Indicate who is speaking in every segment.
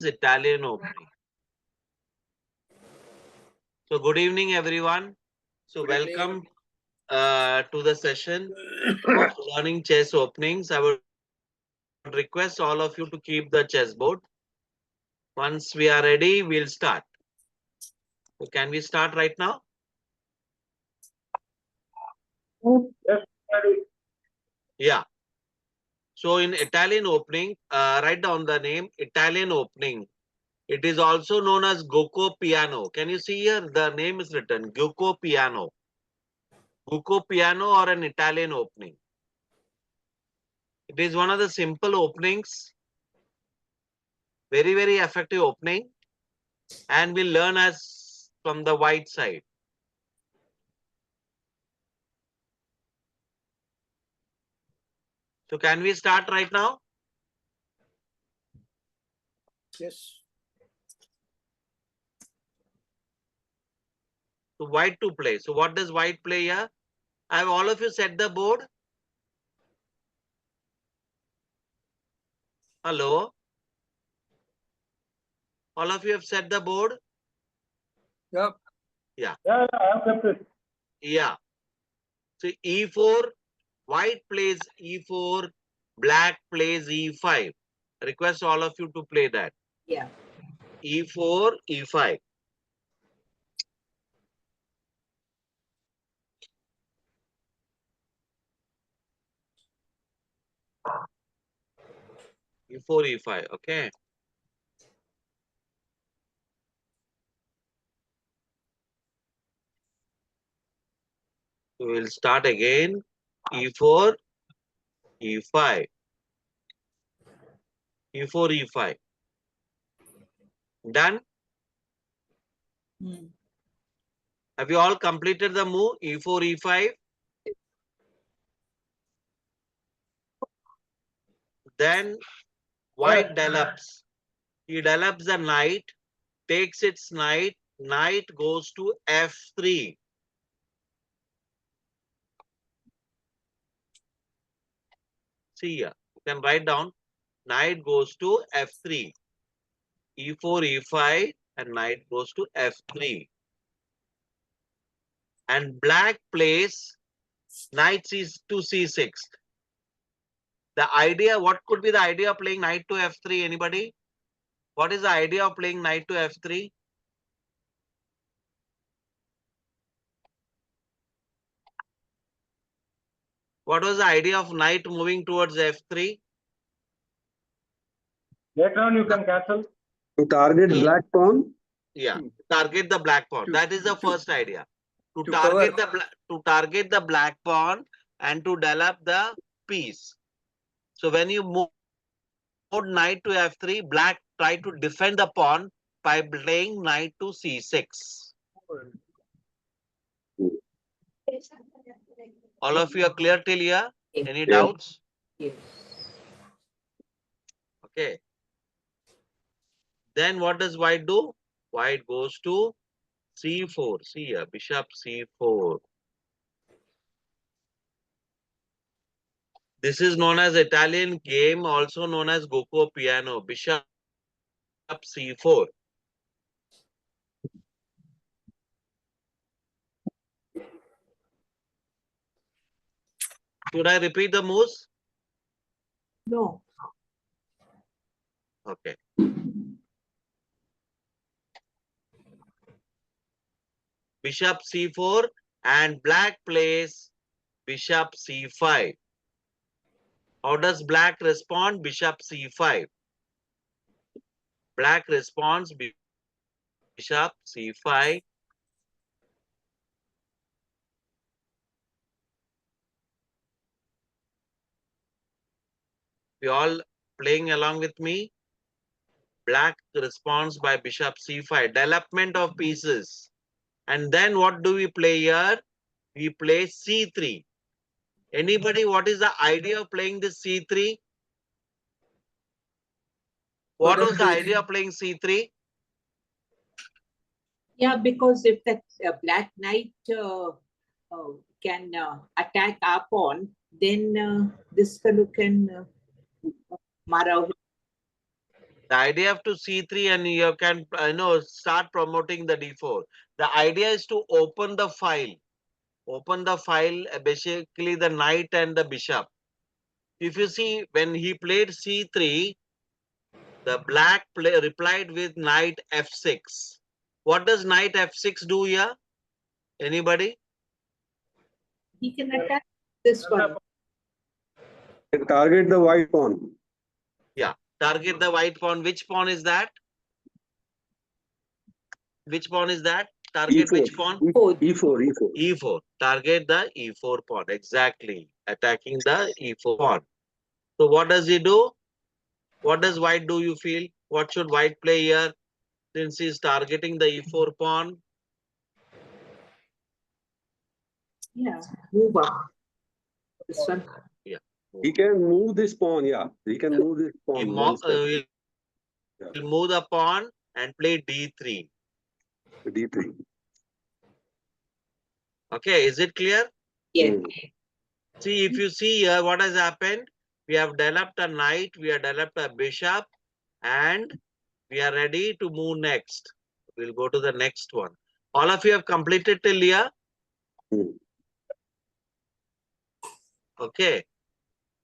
Speaker 1: Italian opening. So good evening, everyone. So welcome to the session of learning chess openings. I would request all of you to keep the chessboard. Once we are ready, we'll start. So can we start right now?
Speaker 2: Yes,
Speaker 1: Yeah. So in Italian opening, write down the name Italian opening. It is also known as Gioco Piano. Can you see here? The name is written Gioco Piano. Gioco Piano or an Italian opening. It is one of the simple openings. Very, very effective opening. And we'll learn as from the white side. So can we start right now?
Speaker 2: yes.
Speaker 1: So white to play. So what does white play here? Have all of you set the board? Hello? All of you have set the board?
Speaker 2: Yep.
Speaker 1: Yeah.
Speaker 2: Yeah, I have kept it.
Speaker 1: Yeah. So E4, white plays E4, black plays E5. Request all of you to play that.
Speaker 3: Yeah.
Speaker 1: E4, E5. E4, E5. Okay. So we'll start again. E4, E5. E4, E5. Done?
Speaker 3: Mm.
Speaker 1: Have you all completed the move? E4, E5. Then white develops. He develops the knight, takes its knight, knight goes to F3. See here, you can write down knight goes to F3. E4, E5 and knight goes to F3. And black plays knight to C6. The idea, what could be the idea of playing knight to F3? Anybody? What is the idea of playing knight to F3? What was the idea of knight moving towards F3?
Speaker 2: Later on, you can cancel.
Speaker 4: To target black pawn.
Speaker 1: Yeah, target the black pawn. That is the first idea. To
Speaker 2: to
Speaker 1: target
Speaker 2: cover.
Speaker 1: to target the black pawn and to develop the piece. So when you move knight to F3, black try to defend the pawn by playing knight to C6. All of you are clear till here? Any
Speaker 4: Yeah.
Speaker 1: doubts?
Speaker 3: Yes.
Speaker 1: Okay. Then what does white do? White goes to C4. See here, bishop C4. This is known as Italian game, also known as Gioco Piano. Bishop C4. Should I repeat the moves?
Speaker 3: No.
Speaker 1: Okay. Bishop C4 and black plays Bishop C5. How does black respond? Bishop C5. Black responds Bishop C5. You all playing along with me? Black responds by Bishop C5. Development of pieces. And then what do we play here? We play C3. Anybody, what is the idea of playing this C3? What was the idea of playing C3?
Speaker 3: Yeah, because if that black knight can attack our pawn, then this fellow can Mara.
Speaker 1: The idea of to c3 and you can start promoting the d4. The idea is to open the file. Open the file, basically the knight and the bishop. If you see, when he played c3, the black replied with knight f6. What does knight f6 do here? Anybody?
Speaker 3: He can attack this one.
Speaker 4: Target the white pawn.
Speaker 1: Yeah. Target the white pawn. Which pawn is that? Which pawn is that? Target
Speaker 4: E4.
Speaker 1: which pawn?
Speaker 4: E4, E4.
Speaker 1: E4. Target the E4 pawn. Exactly. Attacking the E4 pawn. So what does he do? What does white do, you feel? What should white play here? Since he's targeting the E4 pawn.
Speaker 3: Yeah, move up. This one.
Speaker 4: He can move this pawn, yeah. He can move this
Speaker 1: He
Speaker 4: pawn. one step.
Speaker 1: will move the pawn and play D3.
Speaker 4: D3.
Speaker 1: Okay, is it clear?
Speaker 3: Yes.
Speaker 1: See, if you see here, what has happened? We have developed a knight, we have developed a bishop, and we are ready to move next. We'll go to the next one. All of you have completed till here?
Speaker 4: Hmm.
Speaker 1: Okay.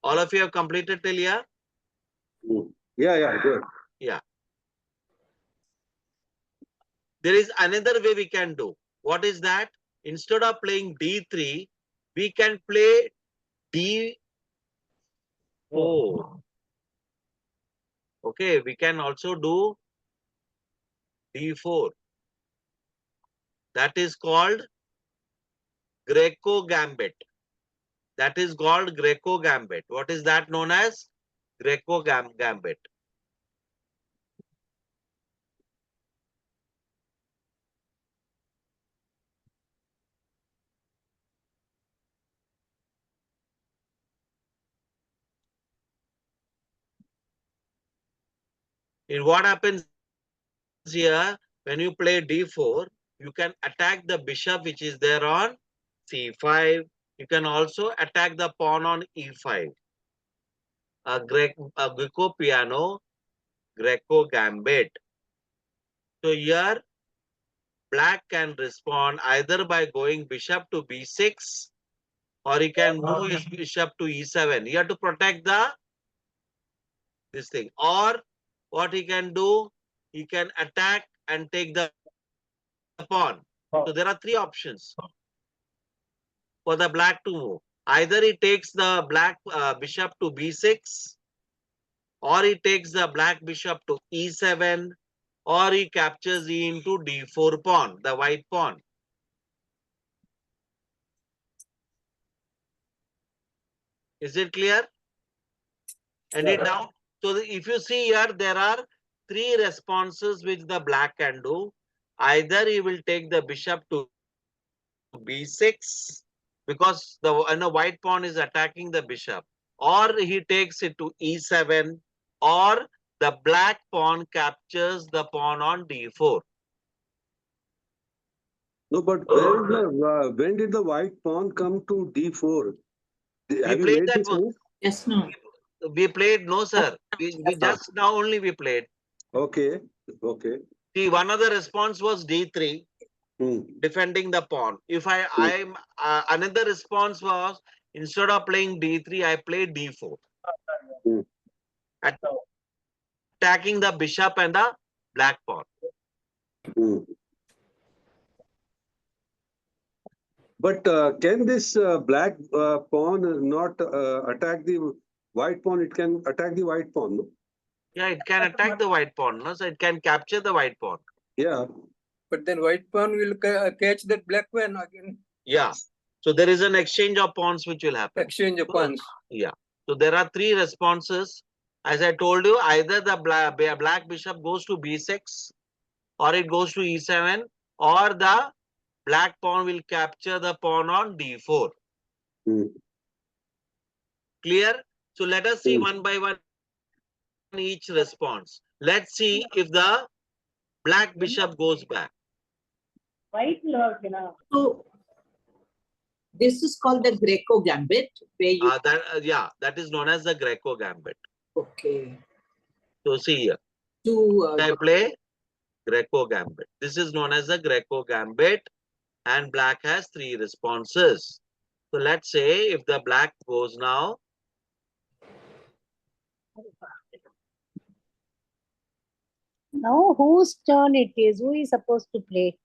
Speaker 1: All of you have completed till here?
Speaker 4: Yeah, good.
Speaker 1: There is another way we can do. What is that? Instead of playing D3, we can play D4. Okay, we can also do D4. That is called Greco Gambit. That is called Greco Gambit. What is that known as? Greco Gambit. In what happens here, when you play D4, you can attack the bishop which is there on C5. You can also attack the pawn on E5. A Greco piano, Greco Gambit. So here, black can respond either by going bishop to B6 or he can move his bishop to E7. He have to protect this thing. Or what he can do, he can attack and take the pawn. So there are three options for the black to move. Either he takes the black bishop to B6, or he takes the black bishop to E7, or he captures E into D4 pawn, the white pawn. Is it clear? Any doubt? So if you see here, there are three responses which the black can do. Either he will take the bishop to B6 because the white pawn is attacking the bishop, or he takes it to E7, or the black pawn captures the pawn on D4.
Speaker 4: No, but when did the white pawn come to D4? Have you
Speaker 1: played
Speaker 4: made
Speaker 1: that
Speaker 4: this
Speaker 1: one.
Speaker 4: move?
Speaker 3: Yes, no.
Speaker 1: We played, no sir. We just now only we played.
Speaker 4: Okay.
Speaker 1: See, one of the response was D3.
Speaker 4: Hmm.
Speaker 1: Defending the pawn. If I'm another response was instead of playing D3, I play D4.
Speaker 4: Hmm.
Speaker 1: Attacking the bishop and the black pawn.
Speaker 4: Hmm. But can this black pawn not attack the white pawn? It can attack the white pawn, no?
Speaker 1: Yeah, it can attack the white pawn, no? So it can capture the white pawn.
Speaker 4: Yeah.
Speaker 2: But then white pawn will catch that black pawn again.
Speaker 1: Yeah. So there is an exchange of pawns which will happen.
Speaker 2: Exchange of pawns.
Speaker 1: Yeah. So there are three responses. As I told you, either the black bishop goes to B6, or it goes to E7, or the black pawn will capture the pawn on D4.
Speaker 4: Hmm.
Speaker 1: Clear? So let us see one by one each response. Let's see if the black bishop goes back.
Speaker 3: So this is called the Greco Gambit, where you.
Speaker 1: That is known as the Greco Gambit.
Speaker 3: Okay.
Speaker 1: So see here.
Speaker 3: To
Speaker 1: I play Greco gambit. This is known as the Greco gambit, and black has 3 responses. So let's say if the black goes now,
Speaker 5: Now, whose turn it is? Who is supposed to play?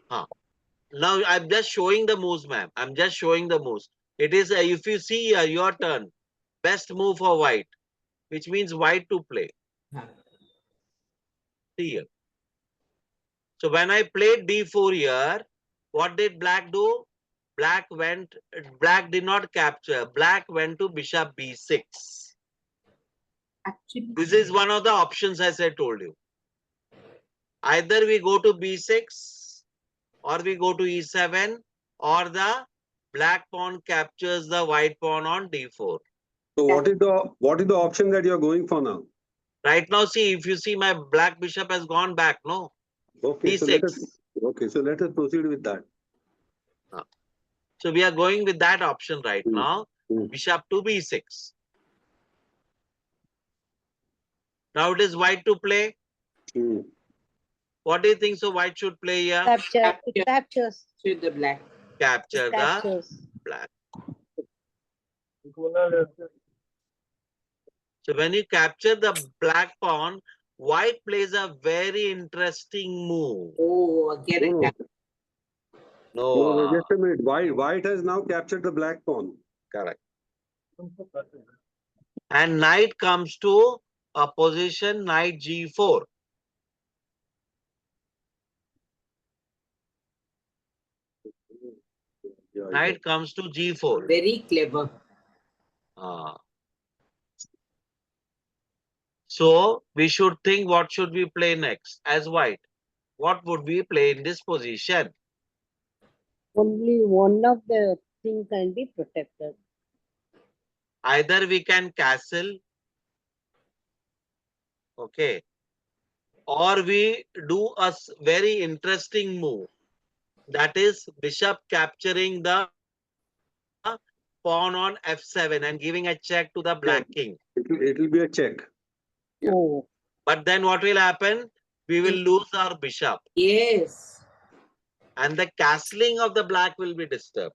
Speaker 1: now I'm just showing the moves, ma'am. I'm just showing the moves. It is, if you see your turn, best move for white, which means white to play. See here. So when I played d4 here, what did black do? Black did not capture. Black went to bishop b6.
Speaker 3: actually,
Speaker 1: This is one of the options, as I told you. Either we go to b6 or we go to e7, or the black pawn captures the white pawn on d4.
Speaker 4: So what is the option that you're going for now?
Speaker 1: Right now, see, if you see, my black bishop has gone back, no?
Speaker 4: Okay, so let us proceed with that.
Speaker 1: So we are going with that option right
Speaker 4: Hmm.
Speaker 1: now.
Speaker 4: Hmm.
Speaker 1: Bishop to b6. Now it is white to play.
Speaker 4: Hmm.
Speaker 1: What do you think? So white should play here?
Speaker 5: Capture. It captures.
Speaker 3: to the black.
Speaker 1: Capture
Speaker 5: It
Speaker 1: the
Speaker 5: captures.
Speaker 1: black. So when you capture the black pawn, white plays a very interesting move.
Speaker 3: Oh, again
Speaker 4: No,
Speaker 3: attack.
Speaker 4: no, just a minute. White has now captured the black pawn.
Speaker 1: Correct. And knight comes to a position, knight g4.
Speaker 4: Yeah,
Speaker 1: Knight comes to g4.
Speaker 3: Very clever.
Speaker 1: Ah. So we should think, what should we play next as white? What would we play in this position?
Speaker 5: Only one of the thing can be protected.
Speaker 1: Either we can castle, okay, or we do a very interesting move. That is bishop capturing the pawn on f7 and giving a check to the black king.
Speaker 4: It will be a check. Yeah.
Speaker 5: Oh,
Speaker 1: But then what will happen? We will lose our bishop,
Speaker 3: Yes.
Speaker 1: and the castling of the black will be disturbed.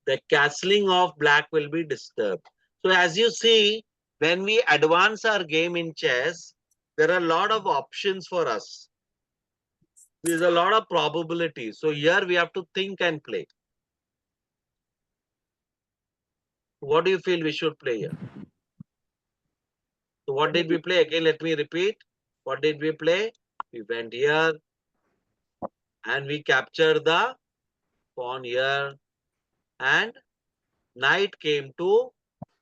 Speaker 1: The castling of black will be disturbed. So as you see, when we advance our game in chess, there are a lot of options for us. There's a lot of probabilities. So here we have to think and play. What do you feel we should play here? So what did we play? Again, let me repeat. What did we play? We went here and we captured the pawn here, and knight came to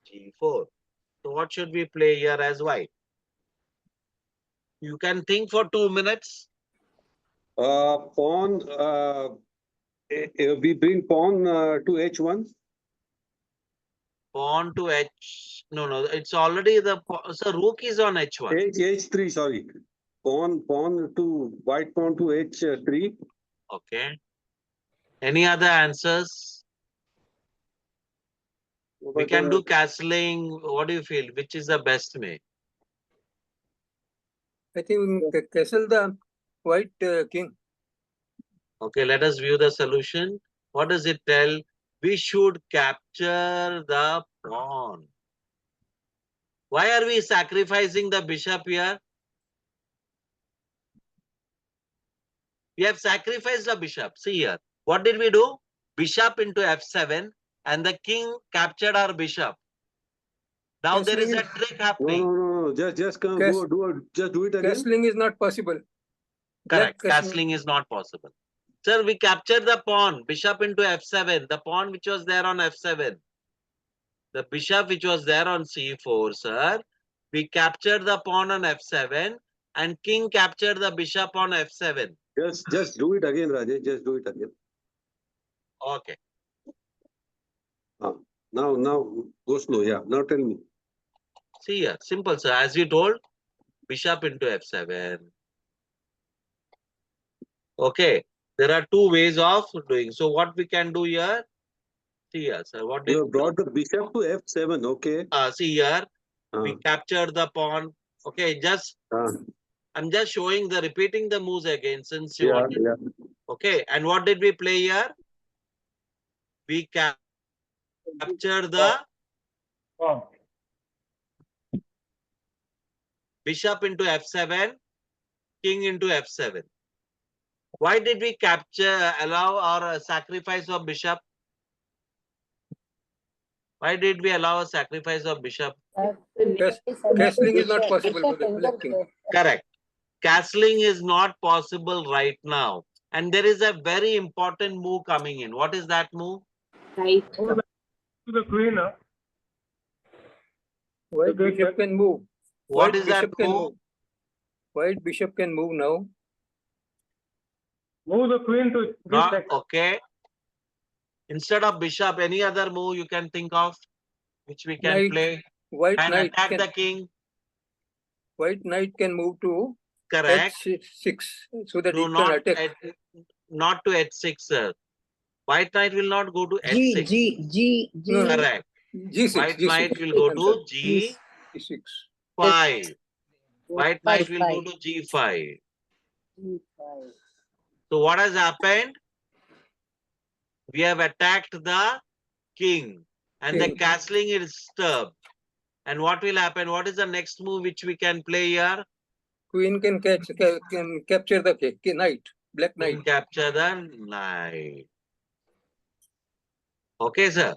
Speaker 1: g4. So what should we play here as white? You can think for 2 minutes.
Speaker 4: Pawn, we bring pawn to h1.
Speaker 1: Pawn to h. No, it's already the. So rook is on h1.
Speaker 4: h3, sorry. White pawn to h3.
Speaker 1: Okay. Any other answers? We can do castling. What do you feel? Which is the best way?
Speaker 2: I think we castle the white king.
Speaker 1: Okay, let us view the solution. What does it tell? We should capture the pawn. Why are we sacrificing the bishop here? We have sacrificed the bishop. See here. What did we do? Bishop into f7, and the king captured our bishop. Now there is a trick happening.
Speaker 4: No. Just come. Just do it again.
Speaker 2: Castling is not possible.
Speaker 1: Correct.
Speaker 2: Black
Speaker 1: Castling is not possible. Sir, we captured the pawn, bishop into f7, the pawn which was there on f7. The bishop which was there on c4, sir. We captured the pawn on f7, and king captured the bishop on f7.
Speaker 4: Just do it again, Rajesh. Just do it again.
Speaker 1: Okay.
Speaker 4: Now go slow. Yeah. Now tell me.
Speaker 1: See here, simple, sir. As you told, bishop into f7. Okay. There are 2 ways of doing. So what we can do here? See here, sir. What did
Speaker 4: You have brought the bishop to f7. Okay.
Speaker 1: see here? We
Speaker 4: Uh,
Speaker 1: captured the pawn. Okay,
Speaker 4: uh,
Speaker 1: I'm just showing the repeating the moves again since you
Speaker 4: yeah,
Speaker 1: wanted.
Speaker 4: yeah.
Speaker 1: Okay, and what did we play here? We capture the bishop into f7, king into f7. Why did we allow or sacrifice of bishop? Why did we allow a sacrifice of bishop?
Speaker 2: Castling is not possible for the black king.
Speaker 1: Correct. Castling is not possible right now. And there is a very important move coming in. What is that move?
Speaker 3: Right.
Speaker 2: White bishop can move.
Speaker 1: What
Speaker 2: White
Speaker 1: is that
Speaker 2: bishop can
Speaker 1: move?
Speaker 2: move. White bishop can move now.
Speaker 6: Move the queen to
Speaker 1: Not,
Speaker 6: this
Speaker 1: okay. Instead of bishop, any other move you can think of which we can
Speaker 2: Knight.
Speaker 1: play
Speaker 2: White
Speaker 1: and
Speaker 2: knight
Speaker 1: attack
Speaker 2: can
Speaker 1: the king.
Speaker 2: white knight can move to
Speaker 1: Correct.
Speaker 2: h6 so that
Speaker 1: No,
Speaker 2: it can attack.
Speaker 1: not to h6, sir. White knight will not go to h6.
Speaker 2: No, no.
Speaker 1: Correct.
Speaker 2: G6.
Speaker 1: White
Speaker 2: G6.
Speaker 1: knight will go
Speaker 2: I'm
Speaker 1: to
Speaker 2: sorry.
Speaker 1: g5.
Speaker 2: G6.
Speaker 1: White knight will go to g5. So what has happened? We have attacked the king and the
Speaker 2: King.
Speaker 1: castling is disturbed. And what will happen? What is the next move which we can play here?
Speaker 2: Queen can capture the knight. Black knight.
Speaker 1: Queen capture the knight. Okay, sir.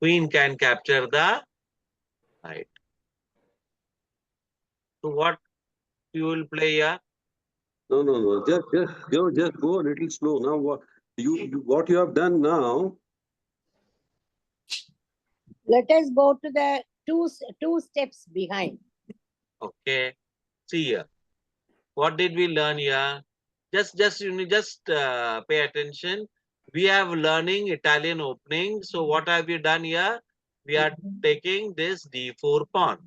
Speaker 1: Queen can capture the knight. So what you will play here?
Speaker 4: No, no, no. Just go a little slow. Now, what you have done now?
Speaker 5: Let us go to the two steps behind.
Speaker 1: Okay. See here. What did we learn here? Just pay attention. We have learning Italian opening. So what have we done here? We are taking this d4 pawn.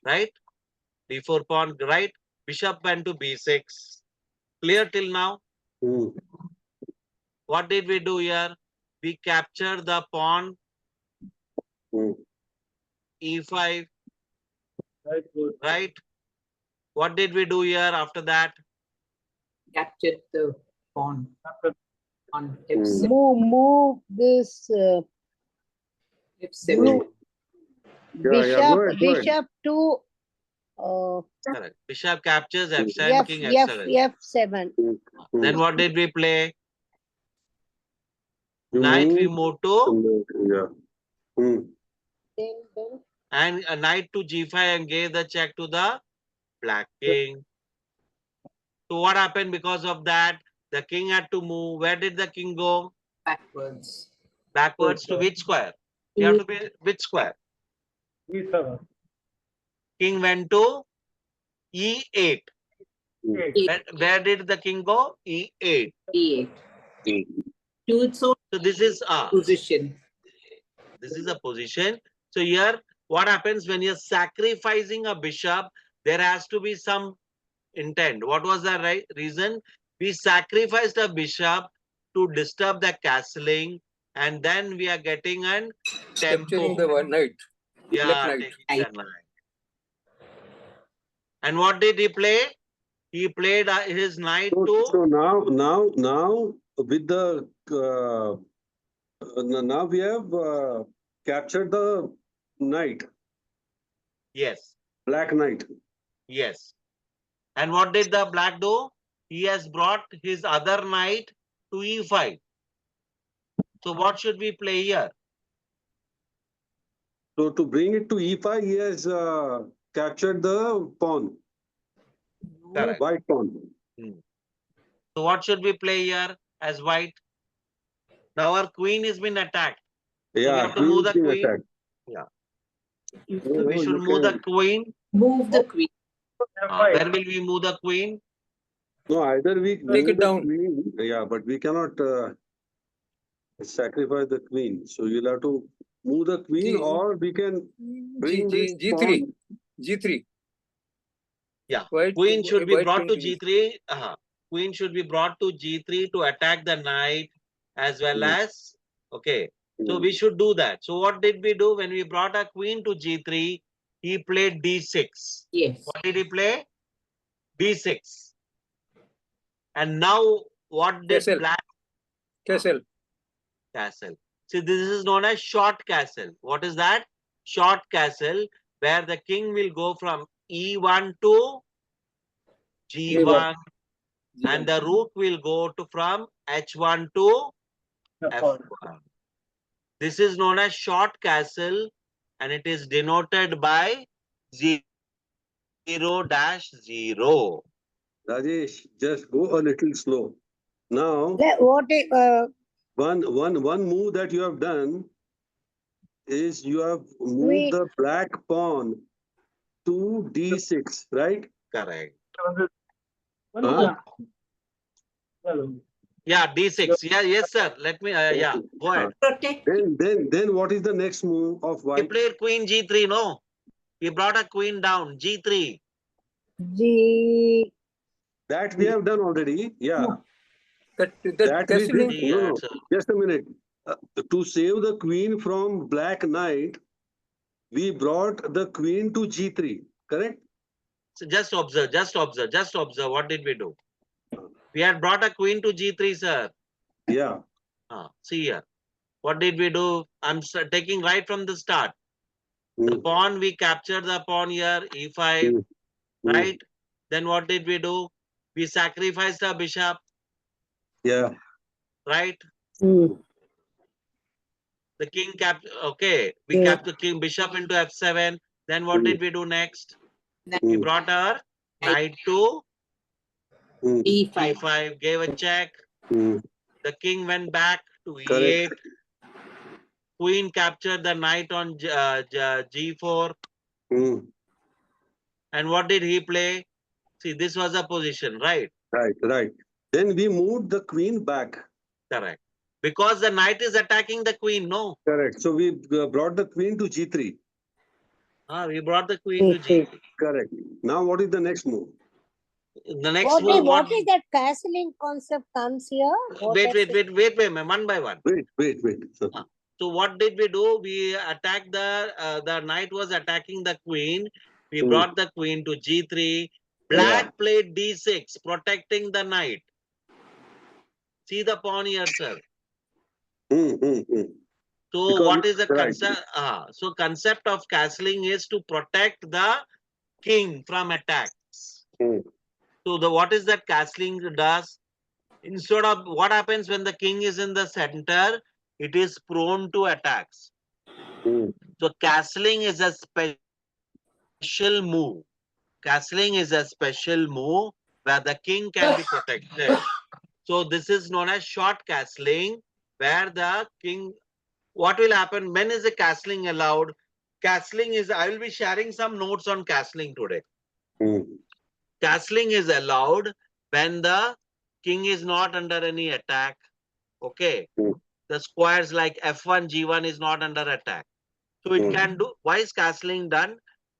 Speaker 1: Right? d4 pawn, right? Bishop went to b6. Clear till now?
Speaker 4: Mm.
Speaker 1: What did we do here? We capture the pawn
Speaker 4: Mm.
Speaker 1: e5,
Speaker 6: Right, good.
Speaker 1: right? What did we do here after that?
Speaker 3: Captured the pawn
Speaker 6: After
Speaker 3: on f7.
Speaker 5: Move this
Speaker 3: f7.
Speaker 5: blue
Speaker 4: Yeah, go ahead.
Speaker 5: bishop to
Speaker 1: Correct. Bishop captures f7, king f7.
Speaker 5: f7.
Speaker 1: Then what did we play? Knight we move to
Speaker 4: Yeah. Mm.
Speaker 5: Then
Speaker 1: and a knight to g5 and gave the check to the black king. So what happened because of that? The king had to move. Where did the king go?
Speaker 3: Backwards.
Speaker 1: Backwards to which square? You have to be which square?
Speaker 6: E7.
Speaker 1: King went to e8.
Speaker 6: Eight.
Speaker 1: Where did the king go? e8.
Speaker 3: e8. To its own
Speaker 1: So this is
Speaker 3: position.
Speaker 1: this is a position. So here, what happens when you're sacrificing a bishop? There has to be some intent. What was the reason? We sacrificed a bishop to disturb the castling, and then we are getting an
Speaker 2: Capturing
Speaker 1: tempo.
Speaker 2: the knight.
Speaker 1: Yeah,
Speaker 2: black knight.
Speaker 1: taking the knight. And what did he play? He played his knight to
Speaker 4: So now with the now we have captured the knight,
Speaker 1: yes,
Speaker 4: black knight.
Speaker 1: yes. And what did the black do? He has brought his other knight to e5. So what should we play here?
Speaker 4: So to bring it to e5, he has captured the pawn,
Speaker 1: Correct.
Speaker 4: white pawn.
Speaker 1: So what should we play here as white? Now our queen has been attacked. we
Speaker 4: Yeah,
Speaker 1: have to move the
Speaker 4: queen
Speaker 1: queen.
Speaker 4: attack.
Speaker 1: We should move the queen.
Speaker 3: Move the queen.
Speaker 6: F5.
Speaker 1: Where will we move the queen?
Speaker 4: No, either we
Speaker 2: Take
Speaker 4: move
Speaker 2: it
Speaker 4: the
Speaker 2: down.
Speaker 4: queen, yeah, but we cannot sacrifice the queen. So you'll have to move the queen, or we can bring this
Speaker 2: G3.
Speaker 4: pawn.
Speaker 2: G3.
Speaker 1: Yeah.
Speaker 2: White,
Speaker 1: Queen should be
Speaker 2: white
Speaker 1: brought to
Speaker 2: queen
Speaker 1: g3. Queen should be brought to g3 to attack the knight as well as, okay, So we should do that. So what did we do when we brought a queen to G3? He played D6.
Speaker 3: Yes.
Speaker 1: What did he play? D6. And now what did
Speaker 2: Castle.
Speaker 1: black
Speaker 2: Castle.
Speaker 1: castle? See, this is known as short castle. What is that? Short castle, where the king will go from E1 to G1, and the rook will go to from H1 to F1. This is known as short castle, and it is denoted by 0-0.
Speaker 4: Rajesh, just go a little slow. Now,
Speaker 5: What is,
Speaker 4: one move that you have done is you have moved
Speaker 5: We-
Speaker 4: the black pawn to D6, right?
Speaker 1: Correct.
Speaker 4: Huh?
Speaker 1: Yeah, D6. Yeah, yes, sir. Let me, yeah, go ahead.
Speaker 3: Protect.
Speaker 4: Then what is the next move of
Speaker 1: He
Speaker 4: white?
Speaker 1: played queen G3, no? He brought a queen down, G3.
Speaker 5: G,
Speaker 4: That we have done already. Yeah.
Speaker 2: That
Speaker 4: That we
Speaker 2: castle
Speaker 4: did.
Speaker 2: in
Speaker 1: Yeah,
Speaker 4: No,
Speaker 1: sir.
Speaker 4: just a minute. To save the queen from black knight, we brought the queen to G3, correct?
Speaker 1: So just observe, just observe, just observe. What did we do? We had brought a queen to G3, sir.
Speaker 4: Yeah.
Speaker 1: See here. What did we do? I'm taking right from the start. The
Speaker 4: Mm,
Speaker 1: pawn, we captured the pawn here, E5,
Speaker 4: mm,
Speaker 1: right? Then what did we do? We sacrificed the bishop,
Speaker 4: Yeah.
Speaker 1: right?
Speaker 5: mm,
Speaker 1: The king okay. We
Speaker 5: Yeah.
Speaker 1: kept the king bishop into F7. Then what
Speaker 4: Mm.
Speaker 1: did we do next? We
Speaker 4: Mm,
Speaker 1: brought our knight to
Speaker 4: mm,
Speaker 3: E5.
Speaker 1: E5, gave a check.
Speaker 4: mm.
Speaker 1: The king went back to
Speaker 4: Correct.
Speaker 1: E8. Queen captured the knight on G4.
Speaker 4: Mm.
Speaker 1: And what did he play? See, this was a position, right?
Speaker 4: Right. Then we moved the queen back.
Speaker 1: Correct. Because the knight is attacking the queen, no?
Speaker 4: Correct. So we brought the queen to G3.
Speaker 1: We brought the queen to
Speaker 5: G3.
Speaker 1: G3.
Speaker 4: Correct. Now what is the next move?
Speaker 1: The next move,
Speaker 5: what is that castling concept comes here? What
Speaker 1: wait,
Speaker 5: is
Speaker 1: wait,
Speaker 5: it?
Speaker 1: wait, one by one.
Speaker 4: Wait.
Speaker 1: So what did we do? We attacked the knight was attacking the queen. We brought the queen to G3. Black played D6, protecting the knight. See the pawn here, sir. So
Speaker 4: Because
Speaker 1: what is the
Speaker 4: right.
Speaker 1: concept? So concept of castling is to protect the king from attacks.
Speaker 4: Mm.
Speaker 1: So what is that castling does? Instead of what happens when the king is in the center, it is prone to attacks.
Speaker 4: Mm.
Speaker 1: So castling is a special move. Castling is a special move where the king can be protected. So this is known as short castling, where the king, what will happen? When is the castling allowed? Castling is, I will be sharing some notes on castling today.
Speaker 4: Mm.
Speaker 1: Castling is allowed when the king is not under any attack. Okay.
Speaker 4: Mm.
Speaker 1: The squares like F1, G1 is not under attack. So it can do, why is castling done?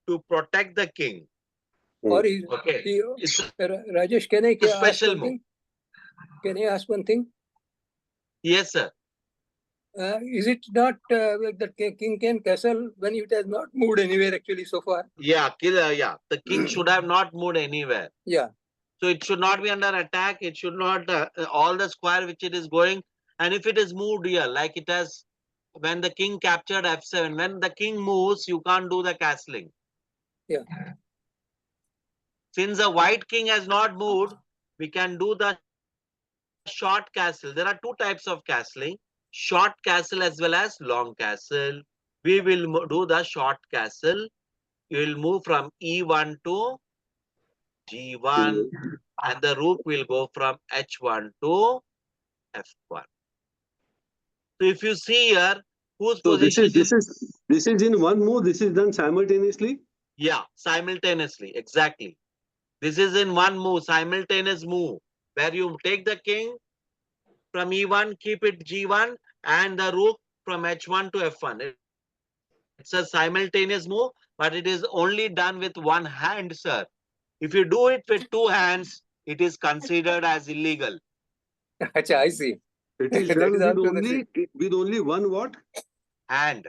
Speaker 1: To protect the king.
Speaker 2: or is
Speaker 1: Okay. It's
Speaker 2: Rajesh, can I
Speaker 1: a
Speaker 2: ask
Speaker 1: special
Speaker 2: one
Speaker 1: move.
Speaker 2: thing? Can I ask one thing?
Speaker 1: Yes, sir.
Speaker 2: Is it not like the king can castle when it has not moved anywhere actually so far?
Speaker 1: Yeah, yeah. The king should have not moved anywhere.
Speaker 2: Yeah.
Speaker 1: So it should not be under attack. It should not, all the square which it is going. And if it is moved here, like it has, when the king captured F7, when the king moves, you can't do the castling.
Speaker 2: Yeah.
Speaker 1: Since the white king has not moved, we can do the short castle. There are two types of castling, short castle as well as long castle. We will do the short castle. You will move from E1 to G1, and the rook will go from H1 to F1. So if you see here, whose
Speaker 4: So
Speaker 1: position
Speaker 4: this is in one move. This is done simultaneously.
Speaker 1: Yeah, simultaneously, exactly. This is in one move, simultaneous move, where you take the king from E1, keep it G1, and the rook from H1 to F1. It's a simultaneous move, but it is only done with one hand, sir. If you do it with two hands, it is considered as illegal.
Speaker 2: Acha, I see.
Speaker 4: It is
Speaker 2: That
Speaker 4: done
Speaker 2: is
Speaker 4: with
Speaker 2: also the
Speaker 4: with only one what?
Speaker 1: hand.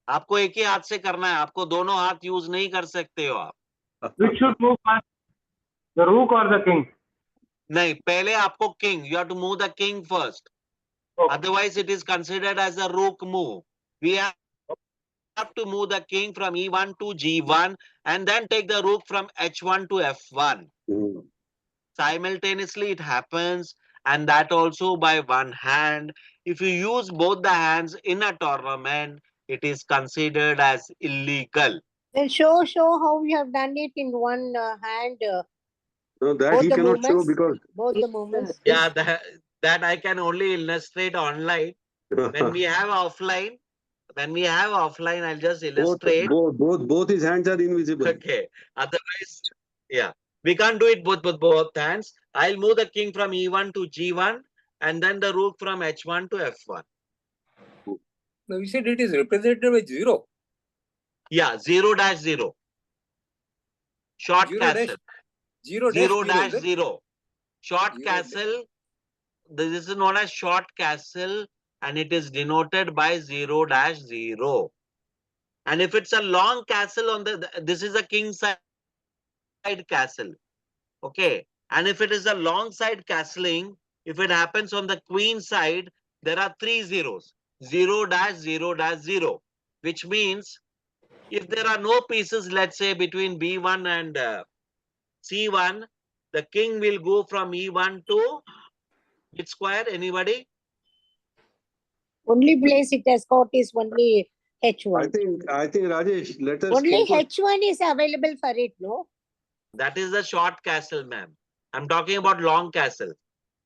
Speaker 1: आपको एक ही हाथ से करना है, आपको दोनों हाथ use नहीं कर सकते हो आप.
Speaker 6: Which should move first? The rook or the king?
Speaker 1: नहीं, पहले आपको king. You have to move the king first.
Speaker 6: Okay.
Speaker 1: Otherwise, it is considered as a rook move. We have to move the king from E1 to G1 and then take the rook from H1 to F1.
Speaker 4: Hmm.
Speaker 1: Simultaneously, it happens, and that also by one hand. If you use both the hands in a tournament, it is considered as illegal.
Speaker 5: Then show how you have done it in one hand,
Speaker 4: No, that
Speaker 5: both
Speaker 4: he
Speaker 5: the
Speaker 4: cannot show
Speaker 5: movements,
Speaker 4: because
Speaker 5: both the
Speaker 3: It's,
Speaker 5: movements.
Speaker 1: Yeah, that I can only illustrate online. When we have offline, I'll just illustrate.
Speaker 4: both his hands are invisible.
Speaker 1: Okay. Otherwise, yeah, we can't do it both hands. I'll move the king from E1 to G1 and then the rook from H1 to F1.
Speaker 2: Now, we said it is represented by 0.
Speaker 1: Yeah, 0-0. Short
Speaker 2: 0
Speaker 1: castle.
Speaker 2: 0
Speaker 1: 0-0. Short
Speaker 2: 0
Speaker 1: castle. This is known as short castle and it is denoted by 0-0. And if it's a long castle on this is a king side castle. Okay. And if it is a long side castling, if it happens on the queen side, there are 3 zeros. 0-0-0, which means if there are no pieces, let's say between B1 and C1, the king will go from E1 to which square? Anybody?
Speaker 5: Only place it has got is only
Speaker 4: I
Speaker 5: H1.
Speaker 4: think Rajesh, let us
Speaker 5: Only
Speaker 4: focus.
Speaker 5: H1 is available for it, no?
Speaker 1: That is the short castle, ma'am. I'm talking about long castle.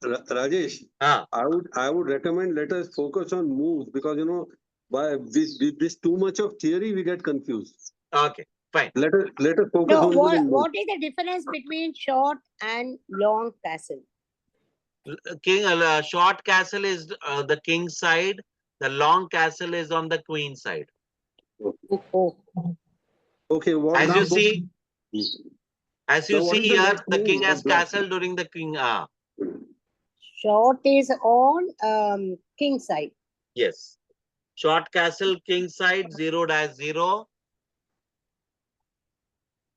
Speaker 4: Rajesh,
Speaker 1: Ah,
Speaker 4: I would recommend let us focus on moves because with this too much of theory we get confused.
Speaker 1: okay, fine.
Speaker 4: Let us focus
Speaker 5: No,
Speaker 4: only on moves.
Speaker 5: what is the difference between short and long castle?
Speaker 1: King short castle is the king side. The long castle is on the queen side.
Speaker 5: Oh,
Speaker 4: Okay, what
Speaker 1: As
Speaker 4: now?
Speaker 1: you see, as you
Speaker 4: Now, what
Speaker 1: see
Speaker 4: is the
Speaker 1: here,
Speaker 4: next
Speaker 1: the
Speaker 4: move
Speaker 1: king
Speaker 4: of
Speaker 1: has
Speaker 4: black?
Speaker 1: castle during the king.
Speaker 5: short is on king side.
Speaker 1: Yes. Short castle, king side, 0-0.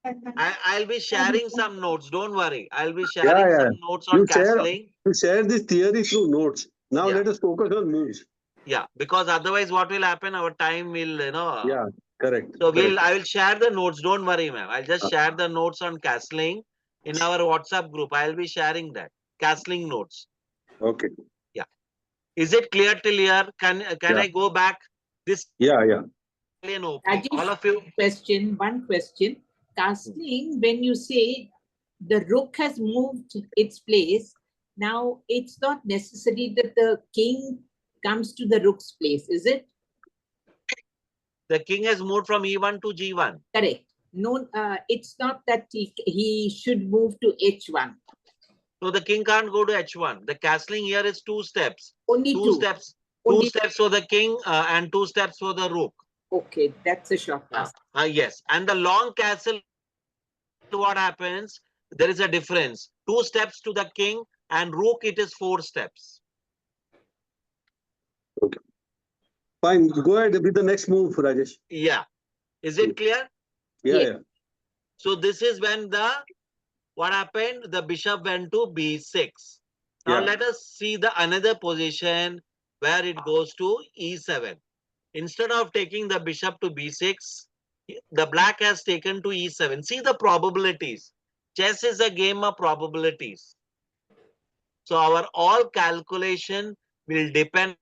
Speaker 1: I'll be sharing some notes. Don't worry. I'll be sharing
Speaker 4: yeah.
Speaker 1: some notes on castling.
Speaker 4: You share this theory through notes. Now
Speaker 1: Yeah.
Speaker 4: let us focus on moves.
Speaker 1: Yeah, because otherwise what will happen? Our time will,
Speaker 4: Yeah, correct.
Speaker 1: So
Speaker 4: correct.
Speaker 1: I will share the notes. Don't worry, ma'am. I'll just share the notes on castling in our WhatsApp group. I'll be sharing that castling notes.
Speaker 4: Okay.
Speaker 1: Is it clear till here? Can
Speaker 4: Yeah.
Speaker 1: I go back? This
Speaker 4: Yeah.
Speaker 1: Italian opening.
Speaker 3: Rajesh,
Speaker 1: All of you.
Speaker 3: one question. Castling, when you say the rook has moved its place, now it's not necessary that the king comes to the rook's place, is it?
Speaker 1: The king has moved from E1 to G1.
Speaker 3: Correct. No, it's not that he should move to H1.
Speaker 1: So the king can't go to H1. The castling here is 2 steps.
Speaker 3: Only two.
Speaker 1: Steps.
Speaker 3: Only-
Speaker 1: 2 steps for the king and 2 steps for the rook.
Speaker 3: Okay, that's a short cast.
Speaker 1: Yes. And the long castle, what happens? There is a difference. 2 steps to the king and rook, it is 4 steps.
Speaker 4: Fine. Go ahead with the next move, Rajesh.
Speaker 1: Yeah. Is it clear?
Speaker 4: Yeah.
Speaker 3: Yes.
Speaker 4: Yeah.
Speaker 1: So this is when what happened? The bishop went to B6. Now
Speaker 4: Yeah.
Speaker 1: let us see the another position where it goes to E7. Instead of taking the bishop to B6, the black has taken to E7. See the probabilities. Chess is a game of probabilities. So our all calculation will depend